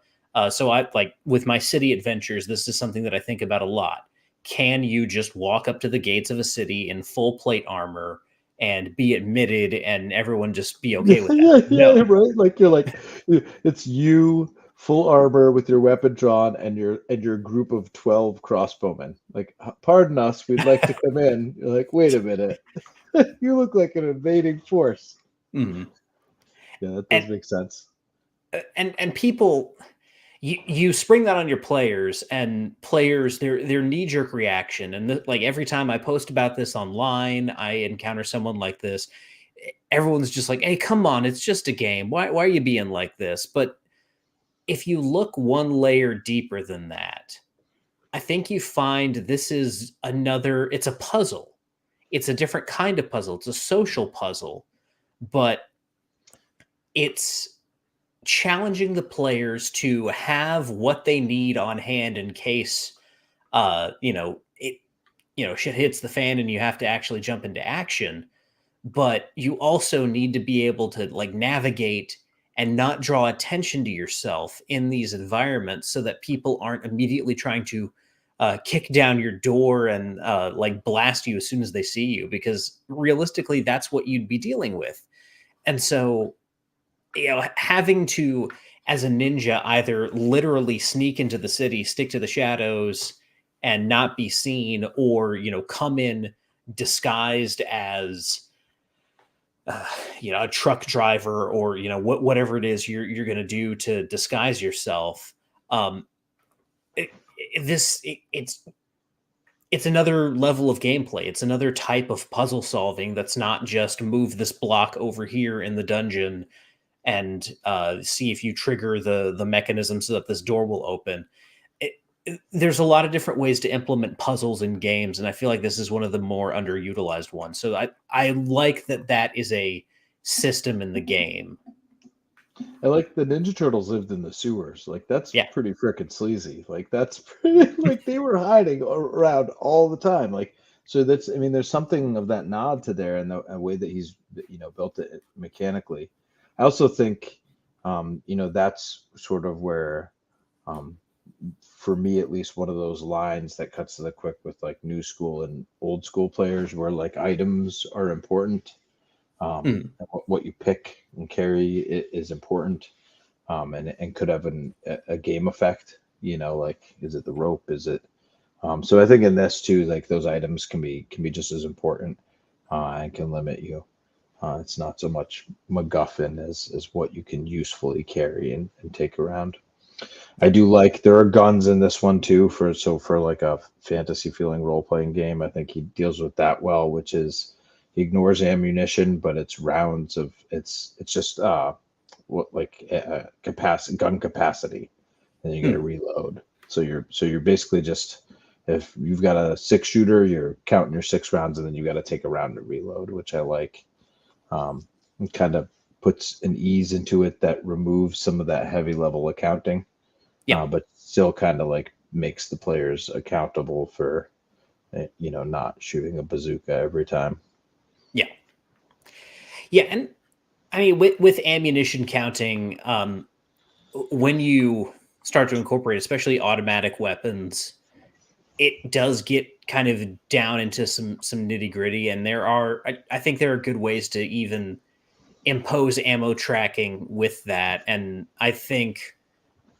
So I like with my city adventures, this is something that I think about a lot. Can you just walk up to the gates of a city in full plate armor and be admitted and everyone just be okay with that? Yeah, right. Like you're like it's you full armor with your weapon drawn and your group of 12 crossbowmen. Like, pardon us, we'd like to come in. You're like, wait a minute. You look like an invading force. Mm-hmm. Yeah, that does make sense. And people, you spring that on your players, and players their knee jerk reaction, and like every time I post about this online, I encounter someone like this. Everyone's just like, "Hey, come on, it's just a game. Why are you being like this?" But if you look one layer deeper than that, I think you find this is another. It's a puzzle. It's a different kind of puzzle. It's a social puzzle, but it's challenging the players to have what they need on hand in case shit hits the fan and you have to actually jump into action. But you also need to be able to like navigate and not draw attention to yourself in these environments so that people aren't immediately trying to kick down your door and like blast you as soon as they see you, because realistically that's what you'd be dealing with. And so having to, as a ninja, either literally sneak into the city, stick to the shadows, and not be seen, or come in disguised as a truck driver, or whatever it is you're going to do to disguise yourself. It's another level of gameplay. It's another type of puzzle solving that's not just move this block over here in the dungeon and see if you trigger the mechanism so that this door will open. There's a lot of different ways to implement puzzles in games, and I feel like this is one of the more underutilized ones. So I like that is a system in the game. I like the Ninja Turtles lived in the sewers. Like that's Yeah. pretty freaking sleazy. Like that's pretty like they were hiding around all the time. Like so that's I mean there's something of that nod to there and the way that he's built it mechanically. I also think that's sort of where for me at least one of those lines that cuts to the quick with like new school and old school players where like items are important. What you pick and carry is important, and could have a game effect. Like is it the rope? Is it? So I think in this too, like those items can be just as important and can limit you. It's not so much MacGuffin as what you can usefully carry and take around. I do like there are guns in this one too for like a fantasy feeling role playing game. I think he deals with that well, which is he ignores ammunition, but it's rounds of it's just gun capacity, and you got to reload. So you're basically just if you've got a 6-shooter, you're counting your 6 rounds, and then you got to take a round to reload, which I like. It kind of puts an ease into it that removes some of that heavy level accounting, but still kind of like makes the players accountable for, not shooting a bazooka every time. Yeah, and I mean, with ammunition counting, when you start to incorporate, especially automatic weapons, it does get kind of down into some nitty gritty, and I think there are good ways to even impose ammo tracking with that, and I think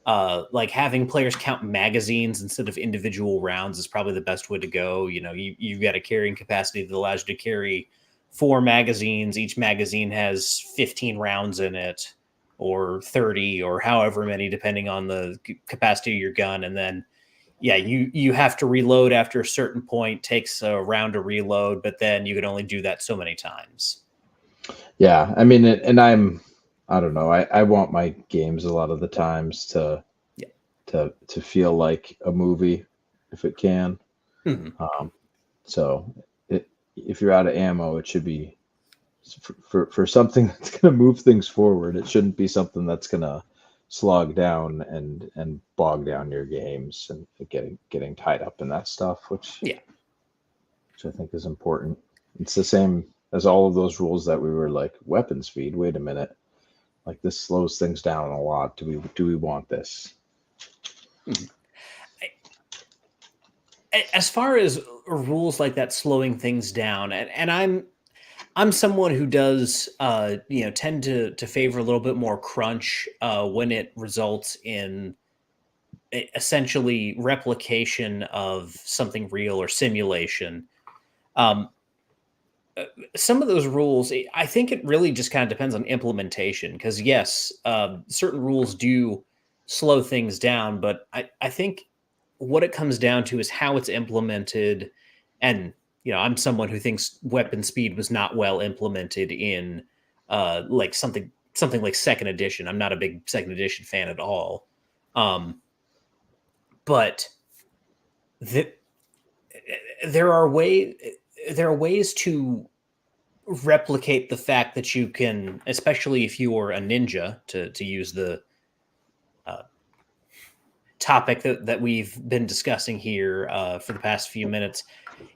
like having players count magazines instead of individual rounds is probably the best way to go. You've got a carrying capacity that allows you to carry 4 magazines. Each magazine has 15 rounds in it, or 30, or however many, depending on the capacity of your gun. And then, yeah, you have to reload after a certain point. Takes a round to reload, but then you can only do that so many times. Yeah, I mean, and I don't know. I want my games a lot of the times to feel like a movie, if it can. So if you're out of ammo, it should be for something that's going to move things forward. It shouldn't be something that's going to slog down and bog down your games and getting tied up in that stuff, which I think is important. It's the same as all of those rules that we were like, weapon speed. Wait a minute, like this slows things down a lot. Do we want this? As far as rules like that slowing things down, and I'm someone who does tend to favor a little bit more crunch when it results in essentially replication of something real or simulation. Some of those rules, I think it really just kind of depends on implementation, because yes, certain rules do slow things down, but I think what it comes down to is how it's implemented. And I'm someone who thinks weapon speed was not well implemented in like something like second edition. I'm not a big second edition fan at all. But there are ways to replicate the fact that you can, especially if you are a ninja, to use the topic that we've been discussing here for the past few minutes.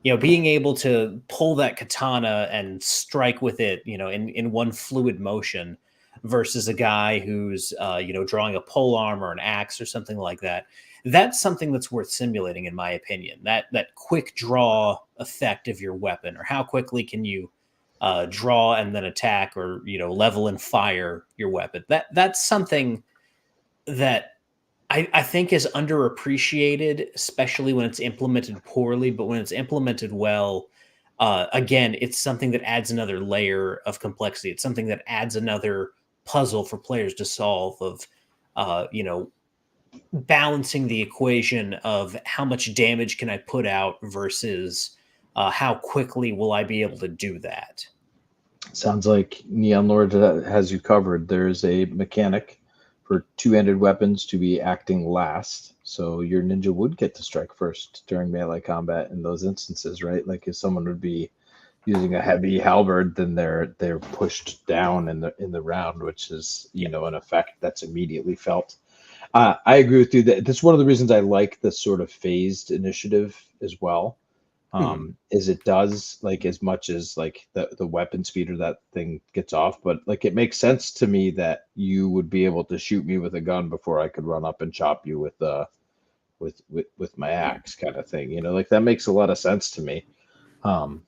Being able to pull that katana and strike with it, in one fluid motion, versus a guy who's drawing a pole arm or an axe or something like that. That's something that's worth simulating, in my opinion. That quick draw effect of your weapon, or how quickly can you draw and then attack, or level and fire your weapon. That's something that I think is underappreciated, especially when it's implemented poorly. But when it's implemented well, again, it's something that adds another layer of complexity. It's something that adds another puzzle for players to solve, of balancing the equation of how much damage can I put out versus how quickly will I be able to do that. Sounds like Neon Lord has you covered. There's a mechanic for two-handed weapons to be acting last, so your ninja would get to strike first during melee combat in those instances, right? Like if someone would be using a heavy halberd, then they're pushed down in the round, which is an effect that's immediately felt. I agree with you that that's one of the reasons I like the sort of phased initiative as well. Is it does, like, as much as like the weapon speed or that thing gets off, but like it makes sense to me that you would be able to shoot me with a gun before I could run up and chop you with my axe, kind of thing. Like that makes a lot of sense to me. And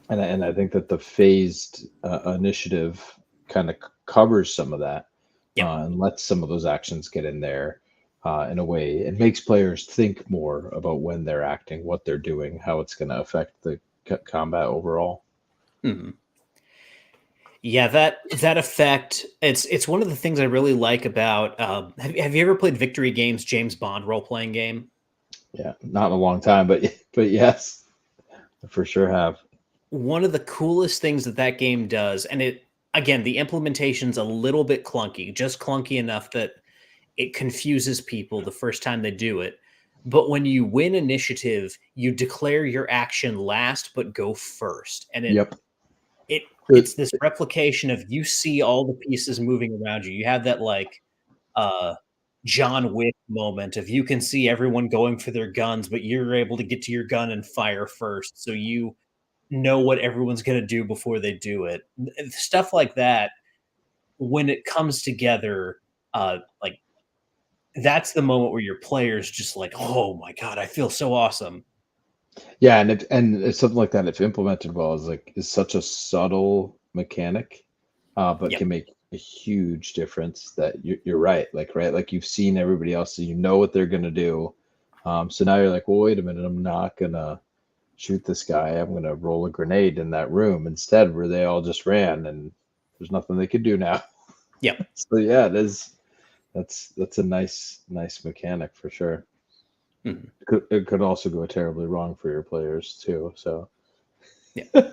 I think that the phased initiative kind of covers some of that, and lets some of those actions get in there in a way. It makes players think more about when they're acting, what they're doing, how it's going to affect the combat overall. Yeah, that effect. It's one of the things I really like about. Have you ever played Victory Games' James Bond role playing game? Yeah, not in a long time, but yes, I for sure have. One of the coolest things that game does, and again, the implementation's a little bit clunky, just clunky enough that it confuses people the first time they do it. But when you win initiative, you declare your action last, but go first. And Yep. it's this replication of you see all the pieces moving around you. You have that like uh John Wick moment of you can see everyone going for their guns, but you're able to get to your gun and fire first. So you know what everyone's going to do before they do it. Stuff like that, when it comes together, like that's the moment where your players just like, oh my God, I feel so awesome. Yeah, and it's something like that, if implemented well, is such a subtle mechanic, but Yep. can make a huge difference. That you're right, like you've seen everybody else, so you know what they're gonna do. So now you're like, well, wait a minute, I'm not gonna shoot this guy. I'm gonna roll a grenade in that room instead, where they all just ran, and there's nothing they could do now. Yep. So yeah, it is. That's a nice mechanic for sure. Mhm. It could also go terribly wrong for your players too. So Yeah.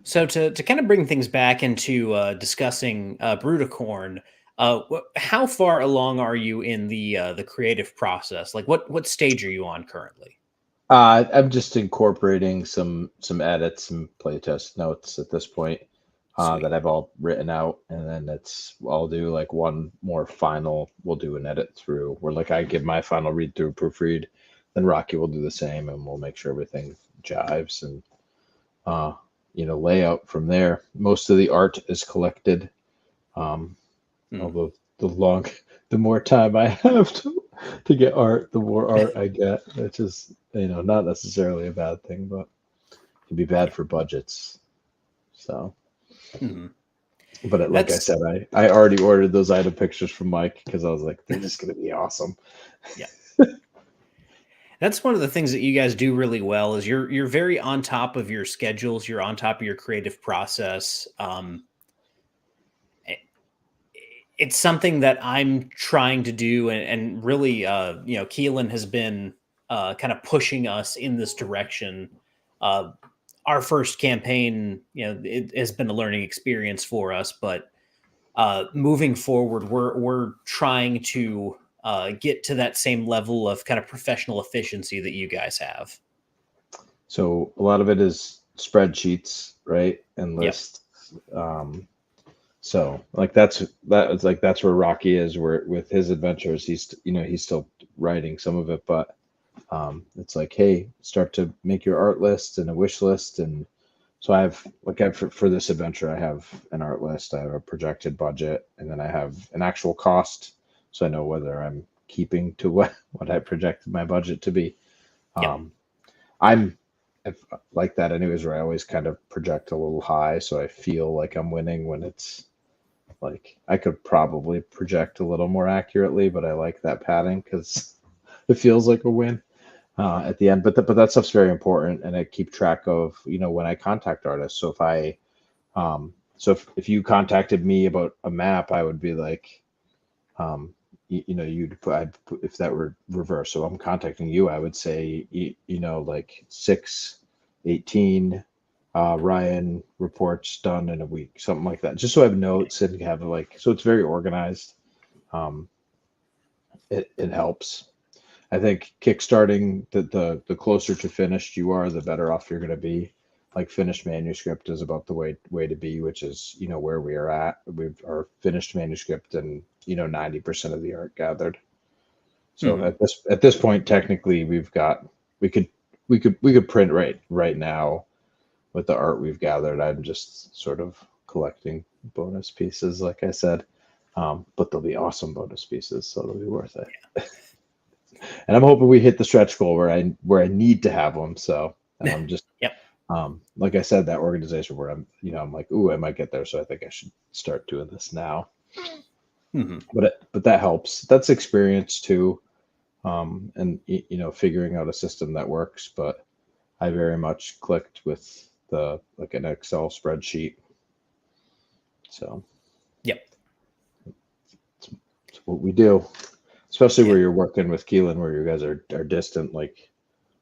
So to kind of bring things back into discussing Brutacorn, how far along are you in the creative process? Like what stage are you on currently? I'm just incorporating some edits, some playtest notes at this point, Sweet. that I've all written out, and then I'll do like one more final. We'll do an edit through where like I give my final read through, proofread, then Rocky will do the same, and we'll make sure everything jives and uh, layout from there. Most of the art is collected. Um, Mm. Although the more time I have to get art, the more art I get, which is not necessarily a bad thing, but it can be bad for budgets. So, Mhm. but like I That's said, I already ordered those item pictures from Mike because I was like, this is gonna be awesome. yeah. That's one of the things that you guys do really well is you're very on top of your schedules. You're on top of your creative process. I- it's something that I'm trying to do, and really, Keelan has been kind of pushing us in this direction. Uh, our first campaign, it has been a learning experience for us, but moving forward, we're trying to get to that same level of kind of professional efficiency that you guys have. So a lot of it is spreadsheets, right, and Yep. lists. Um, So like that's where Rocky is. Where with his adventures, he's still writing some of it, but it's like, hey, start to make your art list and a wish list, and so for this adventure, I have an art list, I have a projected budget, and then I have an actual cost, so I know whether I'm keeping to what I projected my budget to be. Yep. Um, I'm if, like that anyways, where I always kind of project a little high, so I feel like I'm winning when it's like I could probably project a little more accurately, but I like that padding because it feels like a win at the end. But that stuff's very important, and I keep track of when I contact artists. So if you contacted me about a map, I would be like, you'd put, if that were reverse. So I'm contacting you, I would say like 6/18. Ryan reports done in a week, something like that, just so I have notes and have like, so it's very organized. Um, it helps. I think kickstarting the closer to finished you are, the better off you're going to be. Like finished manuscript is about the way to be, which is where we are at. We've our finished manuscript and 90% of the art gathered. So Hmm. at this point, technically, we could we could print right now with the art we've gathered. I'm just sort of collecting bonus pieces, like I said, but they'll be awesome bonus pieces, so it'll be worth it. And I'm hoping we hit the stretch goal where I need to have them. So, and I'm just Yep. like I said, that organization where I'm like, ooh, I might get there, so I think I should start doing this now. Hmm. But that helps. That's experience too, and figuring out a system that works. But I very much clicked with the like an Excel spreadsheet. So Yep. it's what we do, especially where Yeah. you're working with Keelan, where you guys are distant. Like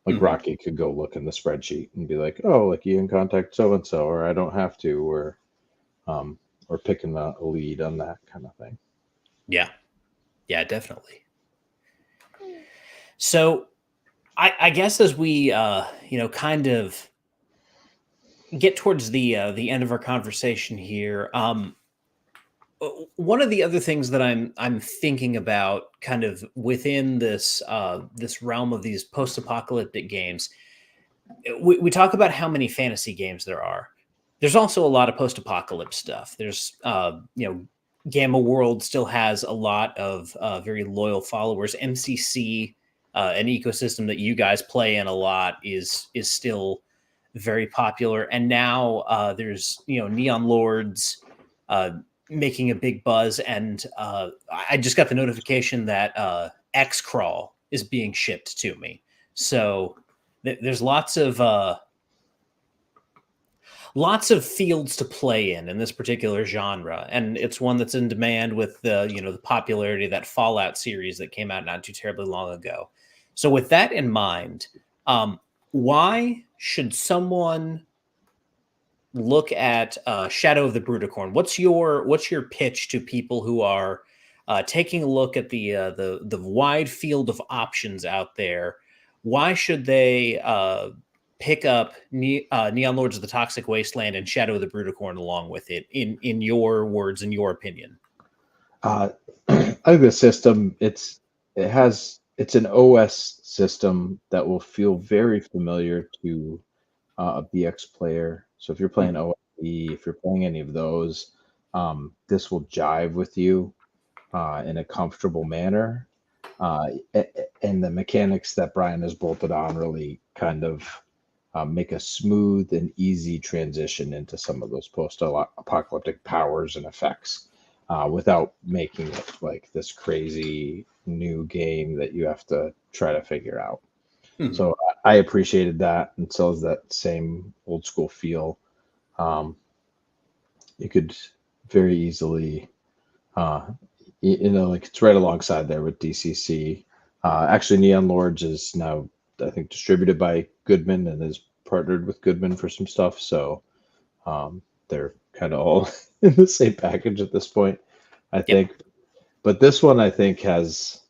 Hmm. Rocky could go look in the spreadsheet and be like, oh, like you in contact so and so, or I don't have to, um, or picking a lead on that kind of thing. Yeah. Yeah. Definitely. So I guess as we kind of get towards the end of our conversation here, one of the other things that I'm thinking about, kind of within this realm of these post-apocalyptic games, we talk about how many fantasy games there are. There's also a lot of post-apocalypse stuff. There's Gamma World still has a lot of very loyal followers. MCC, an ecosystem that you guys play in a lot, is still very popular. And now there's Neon Lords making a big buzz, and I just got the notification that X Crawl is being shipped to me. So there's lots of fields to play in this particular genre, and it's one that's in demand with the popularity of that Fallout series that came out not too terribly long ago. So with that in mind, why should someone look at Shadow of the Brutacorn? What's your pitch to people who are taking a look at the wide field of options out there? Why should they pick up Neon Lords of the Toxic Wasteland and Shadow of the Brutacorn along with it? In your words, in your opinion. I think the system it's an OS system that will feel very familiar to a BX player. So if you're playing OSE, if you're playing any of those, this will jive with you in a comfortable manner. And the mechanics that Brian has bolted on really kind of make a smooth and easy transition into some of those post-apocalyptic powers and effects without making it like this crazy new game that you have to try to figure out. Mm-hmm. So I appreciated that, and so is that same old school feel. You could very easily, like it's right alongside there with DCC. Actually, Neon Lords is now, I think, distributed by Goodman and is partnered with Goodman for some stuff. So they're kind of all in the same package at this point, I think. But this one, I think, has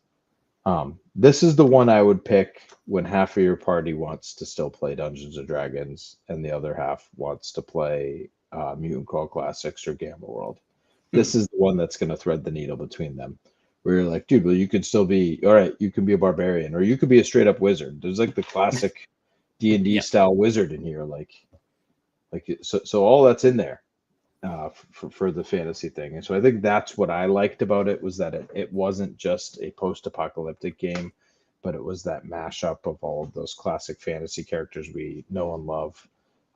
this is the one I would pick when half of your party wants to still play Dungeons and Dragons and the other half wants to play Mutant Call Classics or Gamma World. This is the one that's going to thread the needle between them. Where you're like, dude, well, you could still be, all right, you can be a barbarian, or you could be a straight up wizard. There's like the classic D&D style wizard in here. So all that's in there for the fantasy thing. And so I think that's what I liked about it, was that it wasn't just a post-apocalyptic game, but it was that mashup of all of those classic fantasy characters we know and love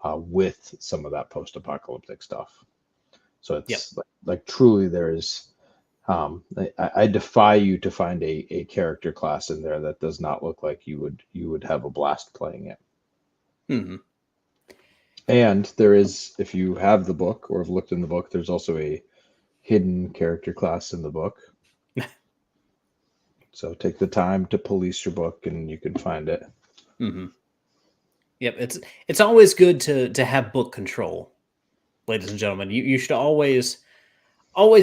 with some of that post-apocalyptic stuff. So it's like truly there is, I defy you to find a character class in there that does not look like you would have a blast playing it. Mm-hmm. And there is, if you have the book or have looked in the book, there's also a hidden character class in the book. So take the time to police your book and you can find it. Mm-hmm. Yep, it's always good to have book control, ladies and gentlemen. You should always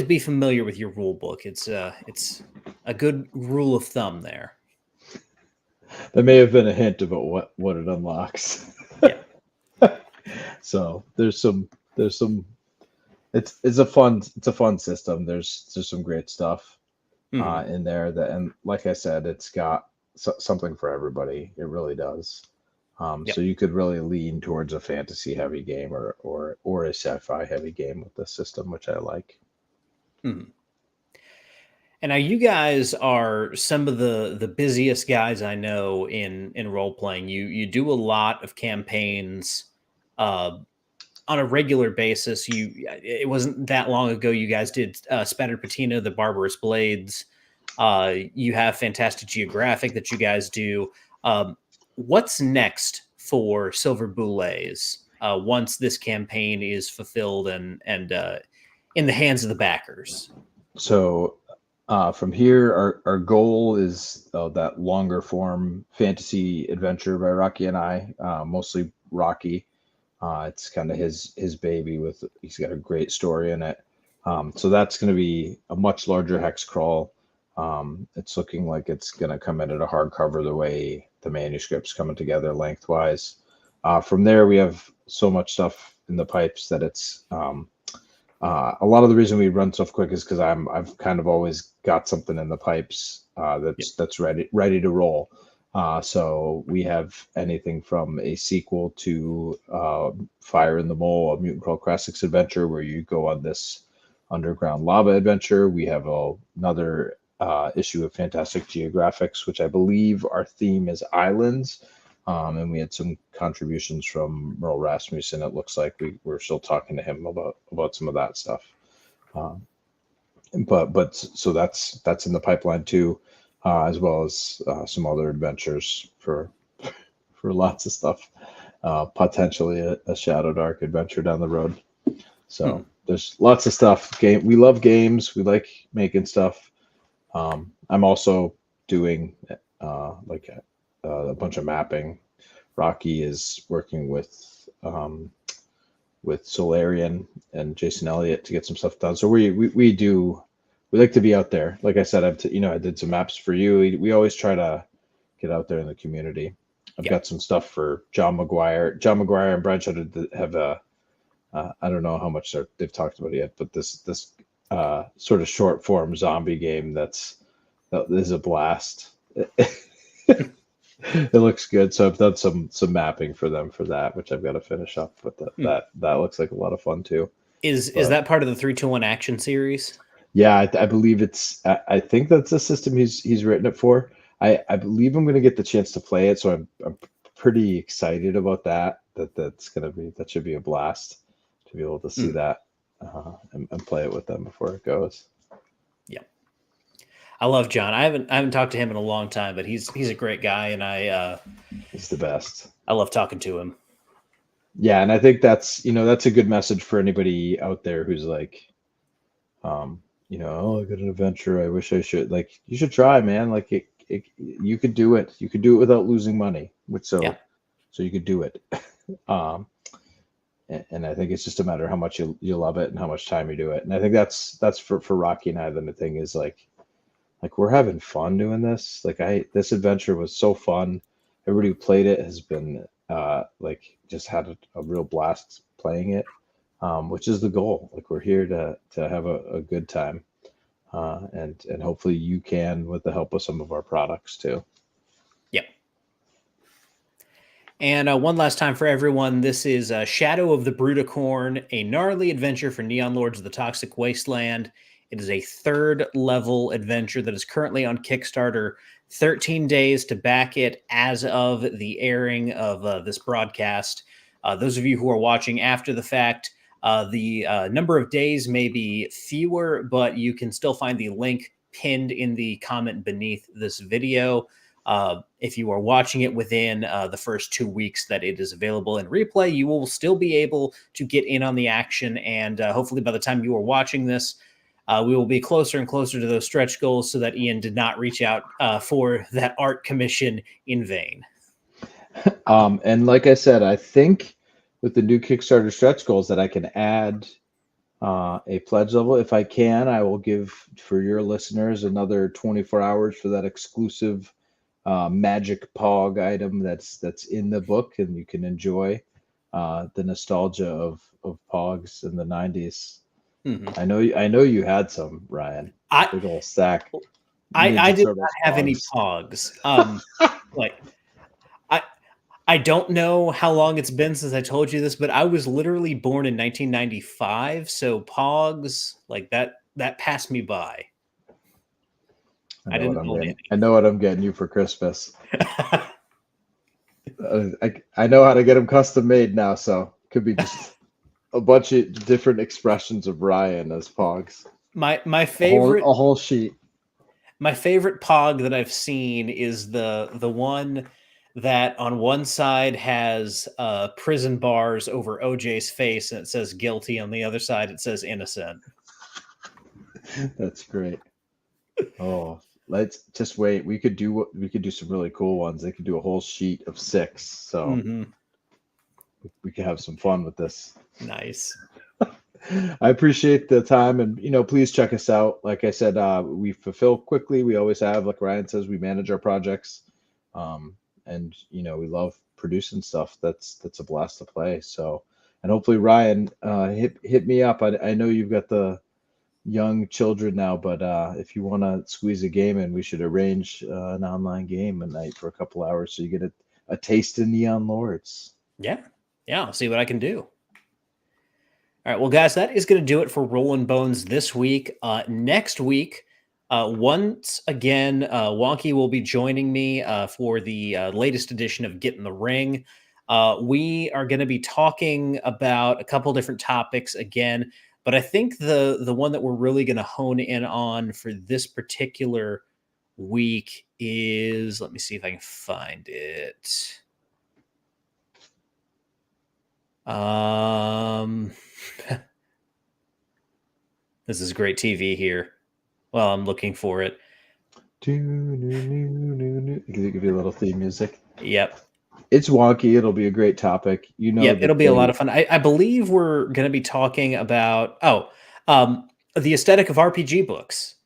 be familiar with your rule book. It's a good rule of thumb there. That may have been a hint about what it unlocks. Yeah. So there's some it's a fun system. There's some great stuff in there and like I said, it's got something for everybody. It really does. So you could really lean towards a fantasy heavy game or a sci-fi heavy game with this system, which I like. Mm-hmm. And now you guys are some of the busiest guys I know in role playing. You do a lot of campaigns on a regular basis. It wasn't that long ago you guys did Spattered Patina, the Barbarous Blades. You have Fantastic Geographic that you guys do. What's next for Silver Boulets once this campaign is fulfilled and in the hands of the backers? So from here, our goal is that longer form fantasy adventure by Rocky and I, mostly Rocky. It's kind of his baby. He's got a great story in it. So that's going to be a much larger hex crawl. It's looking like it's going to come in at a hardcover the way the manuscript's coming together lengthwise. From there, we have so much stuff in the pipes that it's a lot of the reason we run stuff quick is because I've kind of always got something in the pipes that's ready to roll. So we have anything from a sequel to Fire in the Mole, a Mutant Crawl Classics adventure where you go on this underground lava adventure. We have another issue of Fantastic Geographics, which I believe our theme is islands. And we had some contributions from Merle Rasmussen. It looks like we're still talking to him about some of that stuff. But so that's in the pipeline too, as well as some other adventures for lots of stuff. Potentially a Shadow Dark adventure down the road. So there's lots of stuff. We love games. We like making stuff. I'm also doing like a bunch of mapping. Rocky is working with Solarian and Jason Elliott to get some stuff done. So we like to be out there. Like I said, I did some maps for you. We always try to get out there in the community. I've got some stuff for John McGuire. John McGuire and Brian Shutter have I don't know how much they've talked about it yet, but this sort of short form zombie game that is a blast. It looks good. So I've done some mapping for them for that, which I've got to finish up. But that looks like a lot of fun too. Is that part of the 3-2-1 action series? Yeah, I believe it's. I think that's the system he's written it for. I believe I'm going to get the chance to play it, so I'm pretty excited about that. That should be a blast to be able to see that and play it with them before it goes. Yeah, I love John. I haven't talked to him in a long time, but he's a great guy, and he's the best. I love talking to him. Yeah, and I think that's a good message for anybody out there who's like, I got an adventure. I wish I should. Like, you should try, man. Like, you could do it. You could do it without losing money. So you could do it. And I think it's just a matter of how much you love it and how much time you do it. And I think that's for Rocky and I. The thing is like we're having fun doing this. Like this adventure was so fun. Everybody who played it has been just had a real blast playing it. Which is the goal. Like we're here to have a good time, and hopefully you can with the help of some of our products too. Yep. And one last time for everyone, this is Shadow of the Brutacorn, a gnarly adventure for Neon Lords of the Toxic Wasteland. It is a 3rd level adventure that is currently on Kickstarter. 13 days to back it as of the airing of this broadcast. Those of you who are watching after the fact, the number of days may be fewer, but you can still find the link pinned in the comment beneath this video. If you are watching it within the first 2 weeks that it is available in replay, you will still be able to get in on the action. And hopefully by the time you are watching this, we will be closer and closer to those stretch goals so that Ian did not reach out for that art commission in vain. And like I said, I think with the new Kickstarter stretch goals that I can add a pledge level. If I can, I will give for your listeners another 24 hours for that exclusive magic Pog item that's in the book, and you can enjoy the nostalgia of Pogs in the 90s. Mm-hmm. I know you had some, Ryan. Big old stack. I did not have any Pogs. I don't know how long it's been since I told you this, but I was literally born in 1995, so Pogs like that passed me by. I know what I'm getting you for Christmas. I know how to get them custom made now, so could be just a bunch of different expressions of Ryan as Pogs. My favorite a whole sheet. My favorite Pog that I've seen is the one that on one side has prison bars over OJ's face and it says guilty. On the other side, it says innocent. That's great. Oh, let's just wait. We could do some really cool ones. They could do a whole sheet of 6. So we could have some fun with this. Nice. I appreciate the time, and please check us out. Like I said, we fulfill quickly. We always have, like Ryan says, we manage our projects, and we love producing stuff. That's a blast to play. So, and hopefully Ryan, hit me up. I know you've got the young children now, but if you want to squeeze a game in, we should arrange an online game a night for a couple hours so you get a taste of Neon Lords. Yeah, I'll see what I can do. All right, well, guys, that is going to do it for Rollin Bones this week. Next week, once again, Wonky will be joining me for the latest edition of Get in the Ring. We are going to be talking about a couple different topics again, but I think the one that we're really going to hone in on for this particular week is, let me see if I can find it. This is great TV here. Well, I'm looking for it. Give you a little theme music. Yep. It's wonky. It'll be a great topic. Yep, it'll be a lot of fun. I believe we're going to be talking about the aesthetic of RPG books.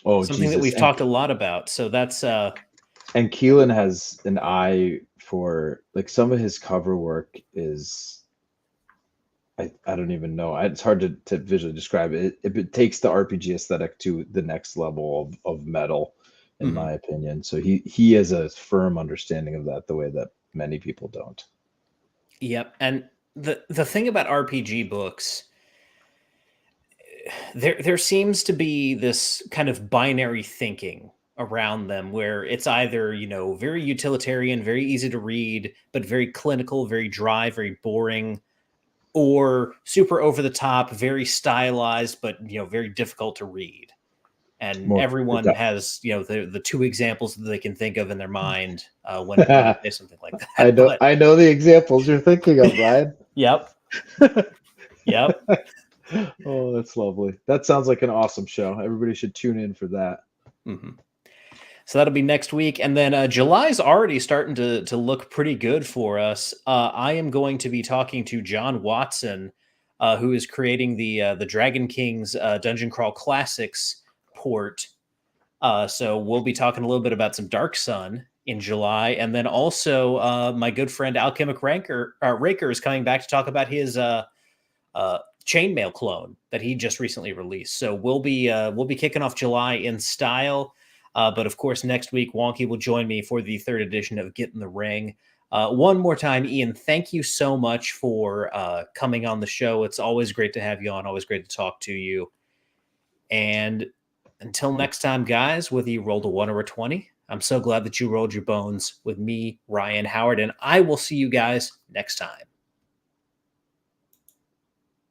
Oh, something that we've talked a lot about. So that's and Keelan has an eye for, like, some of his cover work is, I don't even know. It's hard to visually describe it. It takes the RPG aesthetic to the next level of metal, in my opinion. So he has a firm understanding of that, the way that many people don't. Yep. And the thing about RPG books, there seems to be this kind of binary thinking around them where it's either, very utilitarian, very easy to read, but very clinical, very dry, very boring, or super over the top, very stylized, but very difficult to read. And everyone has the two examples that they can think of in their mind when they say something like that. I know the examples you're thinking of, Ryan. Yep. Yep. Oh, that's lovely. That sounds like an awesome show. Everybody should tune in for that. Mm-hmm. So that'll be next week. And then July's already starting to look pretty good for us. I am going to be talking to John Watson, who is creating the Dragon King's Dungeon Crawl Classics port. So we'll be talking a little bit about some Dark Sun in July. And then also my good friend Alchemic Raker is coming back to talk about his chainmail clone that he just recently released. So we'll be kicking off July in style. But of course, next week, Wonky will join me for the third edition of Get in the Ring. One more time, Ian, thank you so much for coming on the show. It's always great to have you on, always great to talk to you. And until next time, guys, whether you rolled a 1 or a 20, I'm so glad that you rolled your bones with me, Ryan Howard, and I will see you guys next time.